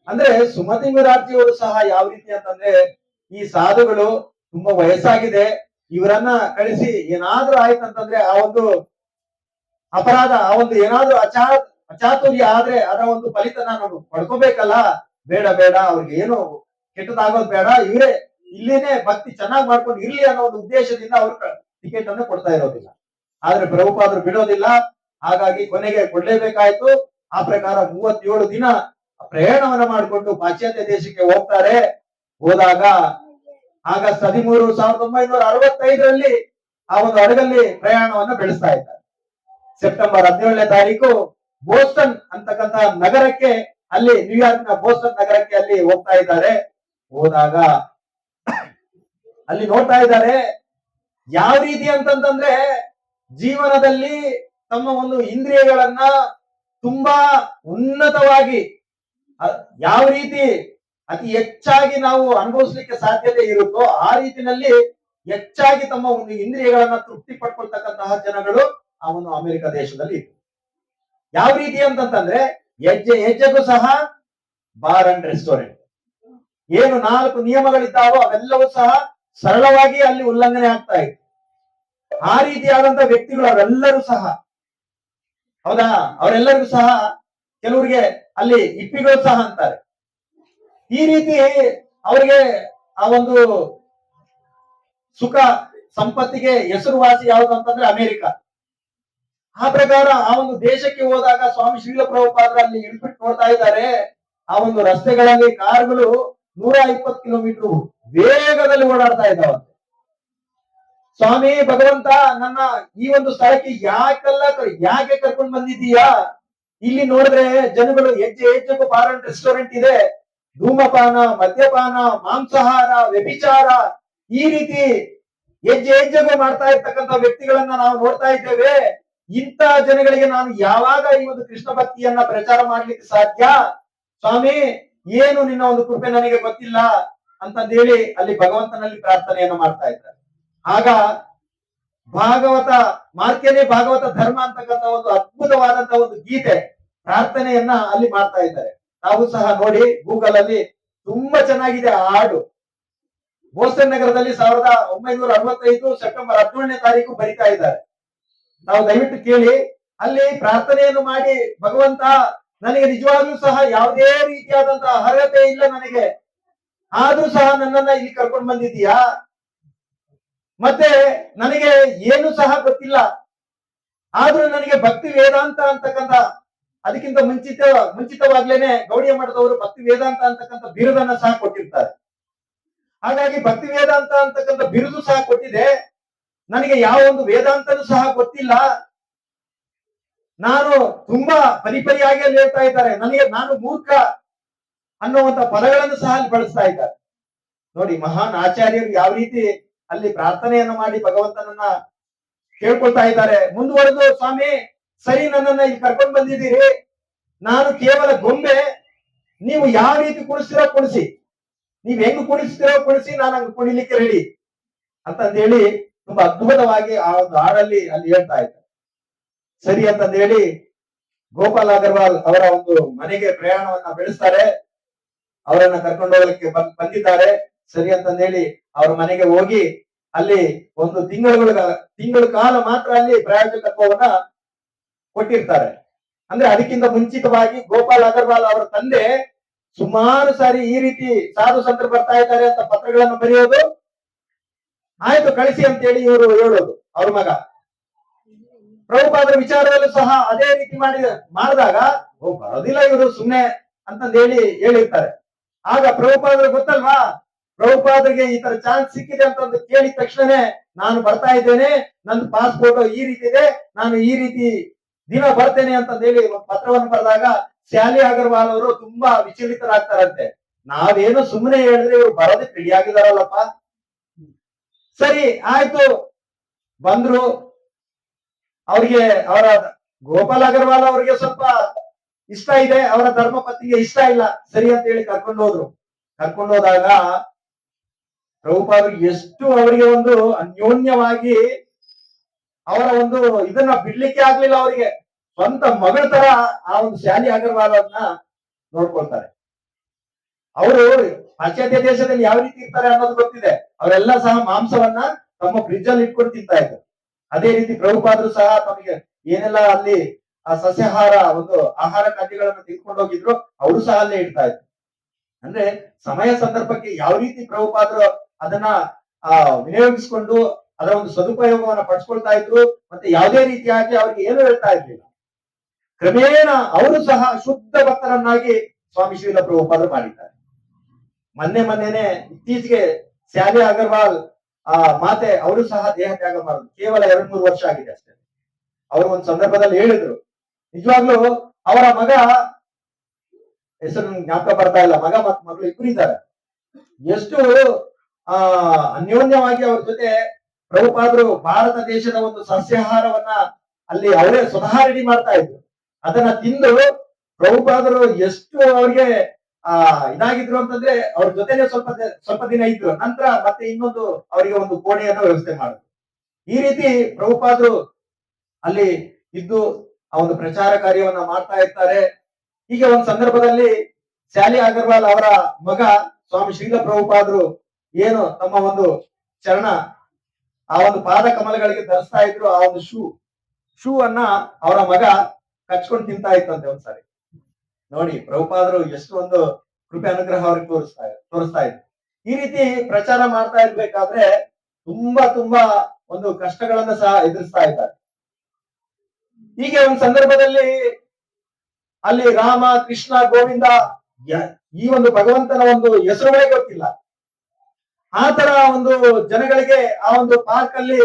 ಅಂದ್ರೆ ಸುಮತಿ ಮೊರಾರ್ಜಿ ಅವರು ಸಹ ಯಾವ ರೀತಿ ಅಂತಂದ್ರೆ, ಈ ಸಾಧುಗಳು ತುಂಬಾ ವಯಸ್ಸಾಗಿದೆ, ಇವರನ್ನ ಕಳಿಸಿ ಏನಾದ್ರೂ ಆಯ್ತಂತಂದ್ರೆ ಆ ಒಂದು ಅಪರಾಧ, ಆ ಒಂದು ಏನಾದ್ರೂ ಅಚಾತುರ್ಯ ಆದ್ರೆ ಅದರ ಒಂದು ಫಲಿತ ನಾನು ಪಡ್ಕೋಬೇಕಲ್ಲ, ಬೇಡ ಬೇಡ, ಅವ್ರಿಗೆ ಏನು ಕೆಟ್ಟದಾಗೋದು ಬೇಡ, ಇವರೇ ಇಲ್ಲಿನೇ ಭಕ್ತಿ ಚೆನ್ನಾಗಿ ಮಾಡ್ಕೊಂಡು ಇರ್ಲಿ ಅನ್ನೋ ಒಂದು ಉದ್ದೇಶದಿಂದ ಅವ್ರು ಟಿಕೆಟ್ ಅನ್ನು ಕೊಡ್ತಾ ಇರೋದಿಲ್ಲ. ಆದ್ರೆ ಪ್ರಭುಪಾದರು ಬಿಡೋದಿಲ್ಲ. ಹಾಗಾಗಿ ಕೊನೆಗೆ ಕೊಡ್ಲೇಬೇಕಾಯ್ತು. ಆ ಪ್ರಕಾರ 37 ದಿನ ಪ್ರಯಾಣವನ್ನ ಮಾಡಿಕೊಂಡು ಪಾಶ್ಚಾತ್ಯ ದೇಶಕ್ಕೆ ಹೋಗ್ತಾರೆ. ಹೋದಾಗ ಆಗಸ್ಟ್ 13, 1965ರಲ್ಲಿ ಆ ಒಂದು ಹಡಗಲ್ಲಿ ಪ್ರಯಾಣವನ್ನ ಬೆಳೆಸ್ತಾ ಇದ್ದಾರೆ. ಸೆಪ್ಟೆಂಬರ್ 17ನೇ ತಾರೀಕು ಬೋಸ್ಟನ್ ಅಂತಕ್ಕಂತ ನಗರಕ್ಕೆ, ಅಲ್ಲಿ ನ್ಯೂಯಾರ್ಕ್ನ ಬೋಸ್ಟನ್ ನಗರಕ್ಕೆ ಅಲ್ಲಿ ಹೋಗ್ತಾ ಇದ್ದಾರೆ. ಹೋದಾಗ ಅಲ್ಲಿ ನೋಡ್ತಾ ಇದ್ದಾರೆ ಯಾವ ರೀತಿ ಅಂತಂತಂದ್ರೆ, ಜೀವನದಲ್ಲಿ ತಮ್ಮ ಒಂದು ಇಂದ್ರಿಯಗಳನ್ನ ತುಂಬಾ ಉನ್ನತವಾಗಿ ಯಾವ ರೀತಿ ಅತಿ ಹೆಚ್ಚಾಗಿ ನಾವು ಅನುಭವಿಸ್ಲಿಕ್ಕೆ ಸಾಧ್ಯತೆ ಇರುತ್ತೋ ಆ ರೀತಿನಲ್ಲಿ ಹೆಚ್ಚಾಗಿ ತಮ್ಮ ಒಂದು ಇಂದ್ರಿಯಗಳನ್ನ ತೃಪ್ತಿ ಪಡ್ಕೊಳ್ತಕ್ಕಂತಹ ಜನಗಳು ಆ ಒಂದು ಅಮೆರಿಕ ದೇಶದಲ್ಲಿ ಇತ್ತು. ಯಾವ ರೀತಿ ಅಂತಂತಂದ್ರೆ, ಹೆಜ್ಜೆ ಹೆಜ್ಜೆಗೂ ಸಹ ಬಾರ್ ಅಂಡ್ ರೆಸ್ಟೋರೆಂಟ್, ಏನು 4 ನಿಯಮಗಳಿದ್ದಾವೋ ಅವೆಲ್ಲವೂ ಸಹ ಸರಳವಾಗಿ ಅಲ್ಲಿ ಉಲ್ಲಂಘನೆ ಆಗ್ತಾ ಇತ್ತು. ಆ ರೀತಿಯಾದಂತಹ ವ್ಯಕ್ತಿಗಳು ಅವರೆಲ್ಲರೂ ಸಹ, ಹೌದಾ, ಅವರೆಲ್ಲರಿಗೂ ಸಹ ಕೆಲವರಿಗೆ ಅಲ್ಲಿ ಇಪ್ಪಿಗಳು ಸಹ ಅಂತಾರೆ. ಈ ರೀತಿ ಅವರಿಗೆ ಆ ಒಂದು ಸುಖ ಸಂಪತ್ತಿಗೆ ಹೆಸರುವಾಸಿ ಯಾವುದು ಅಂತಂದ್ರೆ ಅಮೆರಿಕ. ಆ ಪ್ರಕಾರ ಆ ಒಂದು ದೇಶಕ್ಕೆ ಹೋದಾಗ ಸ್ವಾಮಿ ಶ್ರೀಲ ಪ್ರಭುಪಾದರು ಅಲ್ಲಿ ಇಳ್ಬಿಟ್ಟು ನೋಡ್ತಾ ಇದ್ದಾರೆ, ಆ ಒಂದು ರಸ್ತೆಗಳಲ್ಲಿ ಕಾರ್ಗಳು 120 ಕಿಲೋಮೀಟರ್ ವೇಗದಲ್ಲಿ ಓಡಾಡ್ತಾ ಇದ್ದಾವಂತೆ. ಸ್ವಾಮಿ ಭಗವಂತ, ನನ್ನ ಈ ಒಂದು ಸ್ಥಳಕ್ಕೆ ಯಾಕೆ ಕರ್ಕೊಂಡು ಬಂದಿದ್ದೀಯಾ? ಇಲ್ಲಿ ನೋಡಿದ್ರೆ ಜನಗಳು ಹೆಜ್ಜೆ ಹೆಜ್ಜೆಗೂ ಬಾರ್ ಅಂಡ್ ರೆಸ್ಟೋರೆಂಟ್ ಇದೆ, ಧೂಮಪಾನ, ಮದ್ಯಪಾನ, ಮಾಂಸಾಹಾರ, ವ್ಯಭಿಚಾರ, ಈ ರೀತಿ ಹೆಜ್ಜೆ ಹೆಜ್ಜೆಗೂ ಮಾಡ್ತಾ ಇರ್ತಕ್ಕಂಥ ವ್ಯಕ್ತಿಗಳನ್ನ ನಾವು ನೋಡ್ತಾ ಇದ್ದೇವೆ. ಇಂಥ ಜನಗಳಿಗೆ ನಾನು ಯಾವಾಗ ಈ ಒಂದು ಕೃಷ್ಣ ಭಕ್ತಿಯನ್ನ ಪ್ರಚಾರ ಮಾಡ್ಲಿಕ್ಕೆ ಸಾಧ್ಯ? ಸ್ವಾಮಿ, ಏನು ನಿನ್ನ ಒಂದು ಕೃಪೆ ನನಗೆ ಗೊತ್ತಿಲ್ಲ ಅಂತಂದೇಳಿ ಅಲ್ಲಿ ಭಗವಂತನಲ್ಲಿ ಪ್ರಾರ್ಥನೆಯನ್ನು ಮಾಡ್ತಾ ಇದ್ದಾರೆ. ಆಗ ಭಾಗವತ ಮಾರ್ಕೆನೆ ಭಾಗವತ ಧರ್ಮ ಅಂತಕ್ಕಂಥ ಒಂದು ಅದ್ಭುತವಾದಂತಹ ಒಂದು ಗೀತೆ ಪ್ರಾರ್ಥನೆಯನ್ನ ಅಲ್ಲಿ ಮಾಡ್ತಾ ಇದ್ದಾರೆ. ನಾವು ಸಹ ನೋಡಿ ಗೂಗಲ್ ಅಲ್ಲಿ ತುಂಬಾ ಚೆನ್ನಾಗಿದೆ ಆ ಹಾಡು. ಬೋಸ್ಟನ್ ನಗರದಲ್ಲಿ 1965 ಸೆಪ್ಟೆಂಬರ್ 17ನೇ ತಾರೀಕು ಬರಿತಾ ಇದ್ದಾರೆ. ನಾವು ದಯವಿಟ್ಟು ಕೇಳಿ. ಅಲ್ಲಿ ಪ್ರಾರ್ಥನೆಯನ್ನು ಮಾಡಿ, ಭಗವಂತ, ನನಗೆ ನಿಜವಾಗ್ಲೂ ಸಹ ಯಾವುದೇ ರೀತಿಯಾದಂತಹ ಅರ್ಹತೆ ಇಲ್ಲ ನನಗೆ, ಆದ್ರೂ ಸಹ ನನ್ನನ್ನ ಇಲ್ಲಿ ಕರ್ಕೊಂಡು ಬಂದಿದ್ದೀಯಾ, ಮತ್ತೆ ನನಗೆ ಏನು ಸಹ ಗೊತ್ತಿಲ್ಲ, ಆದ್ರೂ ನನಗೆ ಭಕ್ತಿ ವೇದಾಂತ ಅಂತಕ್ಕಂಥ, ಅದಕ್ಕಿಂತ ಮುಂಚಿತವಾಗ್ಲೇನೆ ಗೌಡಿಯ ಮಠದವರು ಭಕ್ತಿ ವೇದಾಂತ ಅಂತಕ್ಕಂಥ ಬಿರುದನ್ನ ಸಹ ಕೊಟ್ಟಿರ್ತಾರೆ. ಹಾಗಾಗಿ ಭಕ್ತಿ ವೇದಾಂತ ಅಂತಕ್ಕಂಥ ಬಿರುದು ಸಹ ಕೊಟ್ಟಿದೆ, ನನಗೆ ಯಾವ ಒಂದು ವೇದಾಂತನೂ ಸಹ ಗೊತ್ತಿಲ್ಲ, ನಾನು ತುಂಬಾ ಪರಿಪರಿಯಾಗಿ ಅಲ್ಲಿ ಹೇಳ್ತಾ ಇದ್ದಾರೆ, ನಾನು ಮೂರ್ಖ ಅನ್ನುವಂತ ಪದಗಳನ್ನು ಸಹ ಅಲ್ಲಿ ಬಳಸ್ತಾ ಇದ್ದಾರೆ. ನೋಡಿ, ಮಹಾನ್ ಆಚಾರ್ಯರು ಯಾವ ರೀತಿ ಅಲ್ಲಿ ಪ್ರಾರ್ಥನೆಯನ್ನು ಮಾಡಿ ಭಗವಂತನನ್ನ ಕೇಳ್ಕೊಳ್ತಾ ಇದ್ದಾರೆ. ಮುಂದುವರೆದು, ಸ್ವಾಮಿ ಸರಿ, ನನ್ನನ್ನ ಇಲ್ಲಿ ಕರ್ಕೊಂಡು ಬಂದಿದ್ದೀರಿ, ನಾನು ಕೇವಲ ಗೊಂಬೆ, ನೀವು ಯಾವ ರೀತಿ ಕುಣಿಸ್ತಿರೋ ಕುಣಿಸಿ, ನೀವ್ ಹೆಂಗ್ ಕುಣಿಸ್ತಿರೋ ಕುಣಿಸಿ, ನಾನು ಹಂಗ ಕುಣಿಲಿಕ್ಕೆ ರೆಡಿ ಅಂತಂದೇಳಿ ತುಂಬಾ ಅದ್ಭುತವಾಗಿ ಆ ಒಂದು ಹಾಡಲ್ಲಿ ಅಲ್ಲಿ ಹೇಳ್ತಾ ಇದ್ದಾರೆ. ಸರಿ ಅಂತಂದೇಳಿ ಗೋಪಾಲ್ ಅಗರ್ವಾಲ್ ಅವರ ಒಂದು ಮನೆಗೆ ಪ್ರಯಾಣವನ್ನ ಬೆಳೆಸ್ತಾರೆ. ಅವರನ್ನ ಕರ್ಕೊಂಡು ಹೋಗ್ಲಿಕ್ಕೆ ಬಂದಿದ್ದಾರೆ. ಸರಿ ಅಂತಂದೇಳಿ ಅವ್ರ ಮನೆಗೆ ಹೋಗಿ ಅಲ್ಲಿ ಒಂದು ತಿಂಗಳ ಕಾಲ ಮಾತ್ರ ಅಲ್ಲಿ ಪ್ರಾಯೋಜಕತ್ವವನ್ನ ಕೊಟ್ಟಿರ್ತಾರೆ. ಅಂದ್ರೆ ಅದಕ್ಕಿಂತ ಮುಂಚಿತವಾಗಿ ಗೋಪಾಲ್ ಅಗರ್ವಾಲ್ ಅವರ ತಂದೆ ಸುಮಾರು ಸಾರಿ ಈ ರೀತಿ ಸಾಧು ಸಂತರು ಬರ್ತಾ ಇದ್ದಾರೆ ಅಂತ ಪತ್ರಗಳನ್ನು ಬರೆಯೋದು, ಆಯ್ತು ಕಳಿಸಿ ಅಂತ ಹೇಳಿ ಇವರು ಹೇಳೋದು ಅವ್ರ ಮಗ. ಪ್ರಭುಪಾದರ ವಿಚಾರದಲ್ಲೂ ಸಹ ಅದೇ ರೀತಿ ಮಾಡಿದಾಗ ಬರೋದಿಲ್ಲ ಇವರು ಸುಮ್ನೆ ಅಂತಂದ ಹೇಳಿರ್ತಾರೆ. ಆಗ ಪ್ರಭುಪಾದರು ಗೊತ್ತಲ್ವಾ, ಪ್ರಭುಪಾದರಿಗೆ ಈ ತರ ಚಾನ್ಸ್ ಸಿಕ್ಕಿದೆ ಅಂತಂದು ಕೇಳಿದ ತಕ್ಷಣನೇ ನಾನು ಬರ್ತಾ ಇದ್ದೇನೆ, ನನ್ನ ಪಾಸ್ಪೋರ್ಟ್ ಈ ರೀತಿ ಇದೆ, ನಾನು ಈ ರೀತಿ ದಿನ ಬರ್ತೇನೆ ಅಂತಂದ ಹೇಳಿ ಪತ್ರವನ್ನು ಬರೆದಾಗ ಸ್ಯಾಲಿ ಅಗರ್ವಾಲ್ ಅವರು ತುಂಬಾ ವಿಚಲಿತರಾಗ್ತಾರಂತೆ. ನಾವೇನು ಸುಮ್ಮನೆ ಹೇಳಿದ್ರೆ ಇವ್ರು ಬರೋದಕ್ಕೆ ರೆಡಿ ಆಗಿದಾರಲ್ಲಪ್ಪ. ಸರಿ ಆಯ್ತು, ಬಂದ್ರು. ಅವ್ರಿಗೆ ಅವರ ಗೋಪಾಲ್ ಅಗರ್ವಾಲ್ ಅವ್ರಿಗೆ ಸ್ವಲ್ಪ ಇಷ್ಟ ಇದೆ, ಅವರ ಧರ್ಮ ಪತ್ನಿಗೆ ಇಷ್ಟ ಇಲ್ಲ. ಸರಿ ಅಂತ ಹೇಳಿ ಕರ್ಕೊಂಡು ಹೋದ್ರು. ಕರ್ಕೊಂಡು ಹೋದಾಗ ಪ್ರಭುಪಾದರು ಎಷ್ಟು ಅವರಿಗೆ ಒಂದು ಅನ್ಯೋನ್ಯವಾಗಿ ಅವರ ಒಂದು ಇದನ್ನ ಬಿಡ್ಲಿಕ್ಕೆ ಆಗ್ಲಿಲ್ಲ. ಅವರಿಗೆ ಸ್ವಂತ ಮಗಳ ತರ ಆ ಒಂದು ಸ್ಯಾಲಿ ಅಗರ್ವಾಲ್ ಅನ್ನ ನೋಡ್ಕೊಳ್ತಾರೆ. ಅವರು ಪಾಶ್ಚಾತ್ಯ ದೇಶದಲ್ಲಿ ಯಾವ ರೀತಿ ಇರ್ತಾರೆ ಅನ್ನೋದು ಗೊತ್ತಿದೆ. ಅವರೆಲ್ಲ ಸಹ ಮಾಂಸವನ್ನ ತಮ್ಮ ಫ್ರಿಜ್ ಅಲ್ಲಿ ಇಟ್ಕೊಂಡು ತಿಂತಾ ಇದ್ರು. ಅದೇ ರೀತಿ ಪ್ರಭುಪಾದರು ಸಹ ತಮಗೆ ಏನೆಲ್ಲ ಅಲ್ಲಿ ಆ ಸಸ್ಯಾಹಾರ ಒಂದು ಆಹಾರ ಖಾದ್ಯಗಳನ್ನು ತೆಗೆದುಕೊಂಡು ಹೋಗಿದ್ರು, ಅವರು ಸಹ ಅಲ್ಲೇ ಇಡ್ತಾ ಇದ್ರು. ಅಂದ್ರೆ ಸಮಯ ಸಂದರ್ಭಕ್ಕೆ ಯಾವ ರೀತಿ ಪ್ರಭುಪಾದರು ಅದನ್ನ ವಿನಿಯೋಗಿಸಿಕೊಂಡು ಅದರ ಒಂದು ಸದುಪಯೋಗವನ್ನ ಪಡಿಸ್ಕೊಳ್ತಾ ಇದ್ರು. ಮತ್ತೆ ಯಾವುದೇ ರೀತಿಯಾಗಿ ಅವ್ರಿಗೆ ಏನು ಹೇಳ್ತಾ ಇರ್ಲಿಲ್ಲ. ಕ್ರಮೇಣ ಅವರು ಸಹ ಶುದ್ಧ ಭಕ್ತರನ್ನಾಗಿ ಸ್ವಾಮಿ ಶ್ರೀಲ ಪ್ರಭುಪಾದರು ಮಾಡಿದ್ದಾರೆ. ಮೊನ್ನೆನೆ ಇತ್ತೀಚೆಗೆ ಸ್ಯಾಲಿ ಅಗರ್ವಾಲ್ ಮಾತೆ ಅವರು ಸಹ ದೇಹ ತ್ಯಾಗ ಮಾಡುದು ಕೇವಲ 2-3 ವರ್ಷ ಆಗಿದೆ ಅಷ್ಟೇ. ಅವರು ಒಂದು ಸಂದರ್ಭದಲ್ಲಿ ಹೇಳಿದ್ರು, ನಿಜವಾಗ್ಲೂ ಅವರ ಮಗ ಹೆಸರು ಜ್ಞಾಪಕ ಬರ್ತಾ ಇಲ್ಲ, ಮಗ ಮತ್ತು ಮಗಳು ಇಬ್ಬರು ಇದ್ದಾರೆ. ಎಷ್ಟು ಅನ್ಯೋನ್ಯವಾಗಿ ಅವ್ರ ಜೊತೆ ಪ್ರಭುಪಾದರು ಭಾರತ ದೇಶದ ಒಂದು ಸಸ್ಯಾಹಾರವನ್ನ ಅಲ್ಲಿ ಅವರೇ ಸ್ವತಃ ರೆಡಿ ಮಾಡ್ತಾ ಇದ್ರು. ಅದನ್ನ ತಿಂದು ಪ್ರಭುಪಾದರು ಎಷ್ಟು ಅವ್ರಿಗೆ ಇದಾಗಿದ್ರು ಅಂತಂದ್ರೆ ಅವ್ರ ಜೊತೆನೆ ಸ್ವಲ್ಪ ದಿನ ಇದ್ರು. ನಂತರ ಮತ್ತೆ ಇನ್ನೊಂದು ಅವರಿಗೆ ಒಂದು ಕೋಣೆಯನ್ನು ವ್ಯವಸ್ಥೆ ಮಾಡಿದ್ರು. ಈ ರೀತಿ ಪ್ರಭುಪಾದರು ಅಲ್ಲಿ ಇದ್ದು ಆ ಒಂದು ಪ್ರಚಾರ ಕಾರ್ಯವನ್ನ ಮಾಡ್ತಾ ಇರ್ತಾರೆ. ಹೀಗೆ ಒಂದು ಸಂದರ್ಭದಲ್ಲಿ ಸ್ಯಾಲಿ ಅಗರ್ವಾಲ್ ಅವರ ಮಗ ಸ್ವಾಮಿ ಶ್ರೀಲ ಪ್ರಭುಪಾದರು ಏನು ತಮ್ಮ ಒಂದು ಚರಣ ಆ ಒಂದು ಪಾದ ಕಮಲಗಳಿಗೆ ಧರಿಸ್ತಾ ಇದ್ರು. ಆ ಒಂದು ಶೂ ಅನ್ನ ಅವರ ಮಗ ಕಚ್ಕೊಂಡು ತಿಂತಾ ಇತ್ತಂತೆ ಒಂದ್ಸರಿ. ನೋಡಿ ಪ್ರಭುಪಾದರು ಎಷ್ಟು ಒಂದು ಕೃಪೆ ಅನುಗ್ರಹ ಅವ್ರಿಗೆ ತೋರಿಸ್ತಾ ಇದ್ರು. ಈ ರೀತಿ ಪ್ರಚಾರ ಮಾಡ್ತಾ ಇರ್ಬೇಕಾದ್ರೆ ತುಂಬಾ ಒಂದು ಕಷ್ಟಗಳನ್ನ ಸಹ ಎದುರಿಸ್ತಾ ಇದ್ದಾರೆ. ಹೀಗೆ ಒಂದು ಸಂದರ್ಭದಲ್ಲಿ ಅಲ್ಲಿ ರಾಮ ಕೃಷ್ಣ ಗೋವಿಂದ ಈ ಒಂದು ಭಗವಂತನ ಒಂದು ಹೆಸರುಗಳೇ ಗೊತ್ತಿಲ್ಲ. ಆ ತರ ಒಂದು ಜನಗಳಿಗೆ ಆ ಒಂದು ಪಾರ್ಕ್ ಅಲ್ಲಿ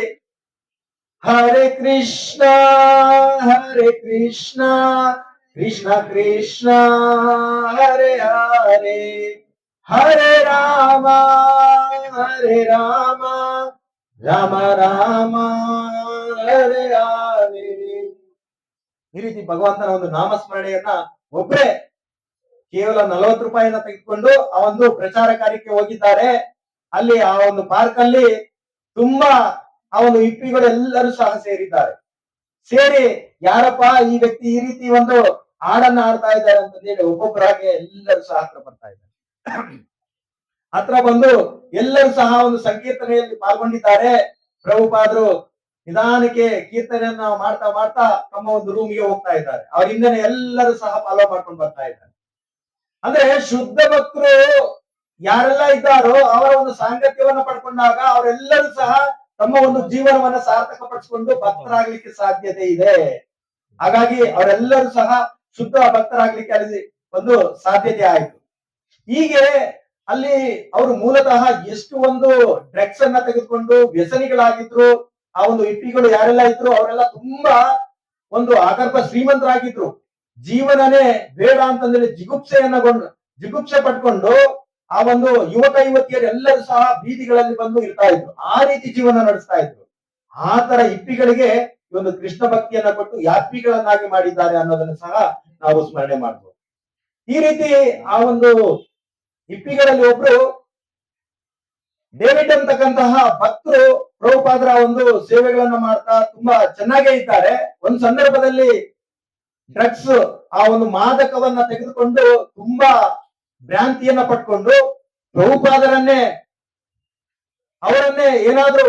ಹರೇ ಕೃಷ್ಣ ಕೃಷ್ಣ ಕೃಷ್ಣ ಹರೇ ಹರೇ ಹರೇ ರಾಮ ರಾಮ ರಾಮ ಹರೇ ಹರೇ. ಈ ರೀತಿ ಭಗವಂತನ ಒಂದು ನಾಮಸ್ಮರಣೆಯನ್ನ ಒಬ್ಬರೇ ಕೇವಲ 40 ರೂಪಾಯಿನ ತೆಗೆದುಕೊಂಡು ಆ ಒಂದು ಪ್ರಚಾರ ಕಾರ್ಯಕ್ಕೆ ಹೋಗಿದ್ದಾರೆ. ಅಲ್ಲಿ ಆ ಒಂದು ಪಾರ್ಕ್ ಅಲ್ಲಿ ತುಂಬಾ ಆ ಒಂದು ಹಿಪ್ಪಿಗಳು ಎಲ್ಲರೂ ಸಹ ಸೇರಿದ್ದಾರೆ. ಸೇರಿ ಯಾರಪ್ಪ ಈ ವ್ಯಕ್ತಿ ಈ ರೀತಿ ಒಂದು ಹಾಡನ್ನ ಆಡ್ತಾ ಇದ್ದಾರೆ ಅಂತ ಹೇಳಿ ಒಬ್ಬೊಬ್ಬರಾಗೆ ಎಲ್ಲರೂ ಸಹ ಹತ್ರ ಬರ್ತಾ ಇದ್ದಾರೆ. ಹತ್ರ ಬಂದು ಎಲ್ಲರೂ ಸಹ ಒಂದು ಸಂಕೀರ್ತನೆಯಲ್ಲಿ ಪಾಲ್ಗೊಂಡಿದ್ದಾರೆ. ಪ್ರಭುಪಾದರು ನಿಧಾನಕ್ಕೆ ಕೀರ್ತನೆಯನ್ನ ಮಾಡ್ತಾ ತಮ್ಮ ಒಂದು ರೂಮ್ಗೆ ಹೋಗ್ತಾ ಇದ್ದಾರೆ. ಅವ್ರ ಹಿಂದೆನೆ ಎಲ್ಲರೂ ಸಹ ಫಾಲೋ ಮಾಡ್ಕೊಂಡು ಬರ್ತಾ ಇದ್ದಾರೆ. ಅಂದ್ರೆ ಶುದ್ಧ ಭಕ್ತರು ಯಾರೆಲ್ಲ ಇದ್ದಾರೋ ಅವರ ಒಂದು ಸಾಂಗತ್ಯವನ್ನ ಪಡ್ಕೊಂಡಾಗ ಅವರೆಲ್ಲರೂ ಸಹ ತಮ್ಮ ಒಂದು ಜೀವನವನ್ನ ಸಾರ್ಥಕಪಡಿಸಿಕೊಂಡು ಭಕ್ತರಾಗ್ಲಿಕ್ಕೆ ಸಾಧ್ಯತೆ ಇದೆ. ಹಾಗಾಗಿ ಅವರೆಲ್ಲರೂ ಸಹ ಶುದ್ಧ ಭಕ್ತರಾಗ್ಲಿಕ್ಕೆ ಅಲ್ಲಿ ಒಂದು ಸಾಧ್ಯತೆ ಆಯ್ತು. ಹೀಗೆ ಅಲ್ಲಿ ಅವರು ಮೂಲತಃ ಎಷ್ಟು ಒಂದು ಡ್ರಗ್ಸ್ ಅನ್ನ ತೆಗೆದುಕೊಂಡು ವ್ಯಸನಿಗಳಾಗಿದ್ರು. ಆ ಒಂದು ಹಿಪ್ಪಿಗಳು ಯಾರೆಲ್ಲ ಇದ್ರು ಅವರೆಲ್ಲ ತುಂಬಾ ಒಂದು ಆಗರ್ಭ ಶ್ರೀಮಂತರಾಗಿದ್ರು. ಜೀವನನೇ ಬೇಡ ಅಂತಂದ್ರೆ ಜಿಗುಪ್ಸೆ ಪಟ್ಕೊಂಡು ಆ ಒಂದು ಯುವಕ ಯುವತಿಯರು ಎಲ್ಲರೂ ಸಹ ಬೀದಿಗಳಲ್ಲಿ ಬಂದು ಇರ್ತಾ ಇದ್ರು. ಆ ರೀತಿ ಜೀವನ ನಡೆಸ್ತಾ ಇದ್ರು. ಆ ತರ ಹಿಪ್ಪಿಗಳಿಗೆ ಈ ಒಂದು ಕೃಷ್ಣ ಭಕ್ತಿಯನ್ನ ಕೊಟ್ಟು ಯಾತ್ರಿಗಳನ್ನಾಗಿ ಮಾಡಿದ್ದಾರೆ ಅನ್ನೋದನ್ನು ಸಹ ನಾವು ಸ್ಮರಣೆ ಮಾಡಬಹುದು. ಈ ರೀತಿ ಆ ಒಂದು ಹಿಪ್ಪಿಗಳಲ್ಲಿ ಒಬ್ರು ಡೇವಿಡ್ ಅಂತಕ್ಕಂತಹ ಭಕ್ತರು ಪ್ರಭುಪಾದರ ಒಂದು ಸೇವೆಗಳನ್ನ ಮಾಡ್ತಾ ತುಂಬಾ ಚೆನ್ನಾಗೇ ಇದ್ದಾರೆ. ಒಂದು ಸಂದರ್ಭದಲ್ಲಿ ಡ್ರಗ್ಸ್ ಆ ಒಂದು ಮಾದಕವನ್ನ ತೆಗೆದುಕೊಂಡು ತುಂಬಾ ಭ್ರಾಂತಿಯನ್ನ ಪಟ್ಕೊಂಡು ಪ್ರಭುಪಾದರನ್ನೇ ಅವರನ್ನೇ ಏನಾದ್ರೂ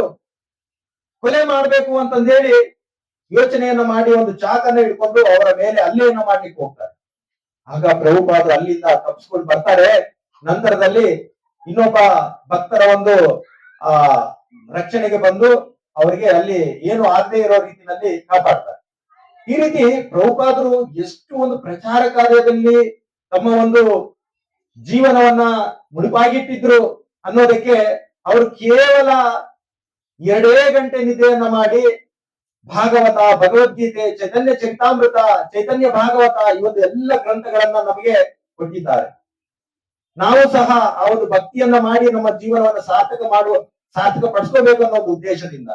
ಕೊಲೆ ಮಾಡಬೇಕು ಅಂತಂದೇಳಿ ಯೋಚನೆಯನ್ನ ಮಾಡಿ ಒಂದು ಚಾಕನ್ನ ಇಟ್ಕೊಂಡು ಅವರ ಮೇಲೆ ಹಲ್ಲೆಯನ್ನ ಮಾಡ್ಲಿಕ್ಕೆ ಹೋಗ್ತಾರೆ. ಆಗ ಪ್ರಭುಪಾದರು ಅಲ್ಲಿಂದ ತಪ್ಪಿಸ್ಕೊಂಡು ಬರ್ತಾರೆ. ನಂತರದಲ್ಲಿ ಇನ್ನೊಬ್ಬ ಭಕ್ತರ ಒಂದು ಆ ರಕ್ಷಣೆಗೆ ಬಂದು ಅವರಿಗೆ ಅಲ್ಲಿ ಏನು ಆಗದೆ ಇರೋ ರೀತಿಯಲ್ಲಿ ಕಾಪಾಡ್ತಾರೆ. ಈ ರೀತಿ ಪ್ರಭುಪಾದರು ಎಷ್ಟು ಒಂದು ಪ್ರಚಾರ ಕಾರ್ಯದಲ್ಲಿ ತಮ್ಮ ಒಂದು ಜೀವನವನ್ನ ಮುಡಿಪಾಗಿಟ್ಟಿದ್ರು ಅನ್ನೋದಕ್ಕೆ ಅವರು ಕೇವಲ 2 ಗಂಟೆ ನಿದ್ದೆಯನ್ನ ಮಾಡಿ ಭಾಗವತ, ಭಗವದ್ಗೀತೆ, ಚೈತನ್ಯ ಚರಿತಾಮೃತ, ಚೈತನ್ಯ ಭಾಗವತ ಇವತ್ತು ಎಲ್ಲ ಗ್ರಂಥಗಳನ್ನ ನಮಗೆ ಕೊಟ್ಟಿದ್ದಾರೆ. ನಾವು ಸಹ ಆ ಒಂದು ಭಕ್ತಿಯನ್ನ ಮಾಡಿ ನಮ್ಮ ಜೀವನವನ್ನು ಸಾರ್ಥಕ ಪಡಿಸ್ಕೋಬೇಕು ಅನ್ನೋ ಒಂದು ಉದ್ದೇಶದಿಂದ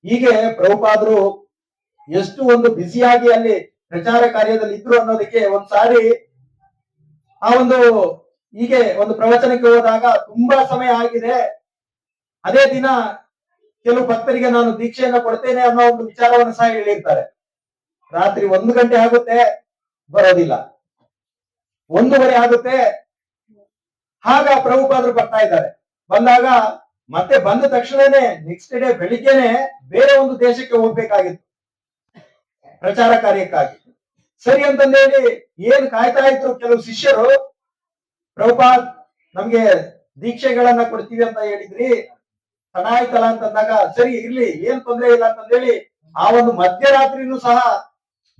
ಹೀಗೆ ಪ್ರಭುಪಾದರು ಎಷ್ಟು ಒಂದು ಬ್ಯುಸಿಯಾಗಿ ಅಲ್ಲಿ ಪ್ರಚಾರ ಕಾರ್ಯದಲ್ಲಿ ಇದ್ರು ಅನ್ನೋದಕ್ಕೆ ಒಂದ್ಸಾರಿ ಆ ಒಂದು ಹೀಗೆ ಒಂದು ಪ್ರವಚನಕ್ಕೆ ಹೋದಾಗ ತುಂಬಾ ಸಮಯ ಆಗಿದೆ, ಅದೇ ದಿನ ಕೆಲವು ಭಕ್ತರಿಗೆ ನಾನು ದೀಕ್ಷೆಯನ್ನ ಕೊಡ್ತೇನೆ ಅನ್ನೋ ಒಂದು ವಿಚಾರವನ್ನು ಸಹ ಹೇಳಿರ್ತಾರೆ. ರಾತ್ರಿ 1 ಗಂಟೆ ಆಗುತ್ತೆ, ಬರೋದಿಲ್ಲ. 1:30 ಆಗುತ್ತೆ, ಆಗ ಪ್ರಭುಪಾದರು ಬರ್ತಾ ಇದ್ದಾರೆ. ಬಂದಾಗ ಮತ್ತೆ ಬಂದ ತಕ್ಷಣನೇ ನೆಕ್ಸ್ಟ್ ಡೇ ಬೆಳಿಗ್ಗೆನೆ ಬೇರೆ ಒಂದು ದೇಶಕ್ಕೆ ಹೋಗ್ಬೇಕಾಗಿತ್ತು ಪ್ರಚಾರ ಕಾರ್ಯಕ್ಕಾಗಿ. ಸರಿ ಅಂತಂದೇಳಿ ಏನ್ ಕಾಯ್ತಾ ಇದ್ರು ಕೆಲವು ಶಿಷ್ಯರು, ಪ್ರಭುಪಾದ್ ನಮ್ಗೆ ದೀಕ್ಷೆಗಳನ್ನ ಕೊಡ್ತೀವಿ ಅಂತ ಹೇಳಿದ್ರಿ, ತಡ ಆಯ್ತಲ್ಲ ಅಂತಂದಾಗ ಸರಿ ಇರ್ಲಿ ಏನ್ ತೊಂದರೆ ಇಲ್ಲ ಅಂತಂದೇಳಿ ಆ ಒಂದು ಮಧ್ಯರಾತ್ರಿನೂ ಸಹ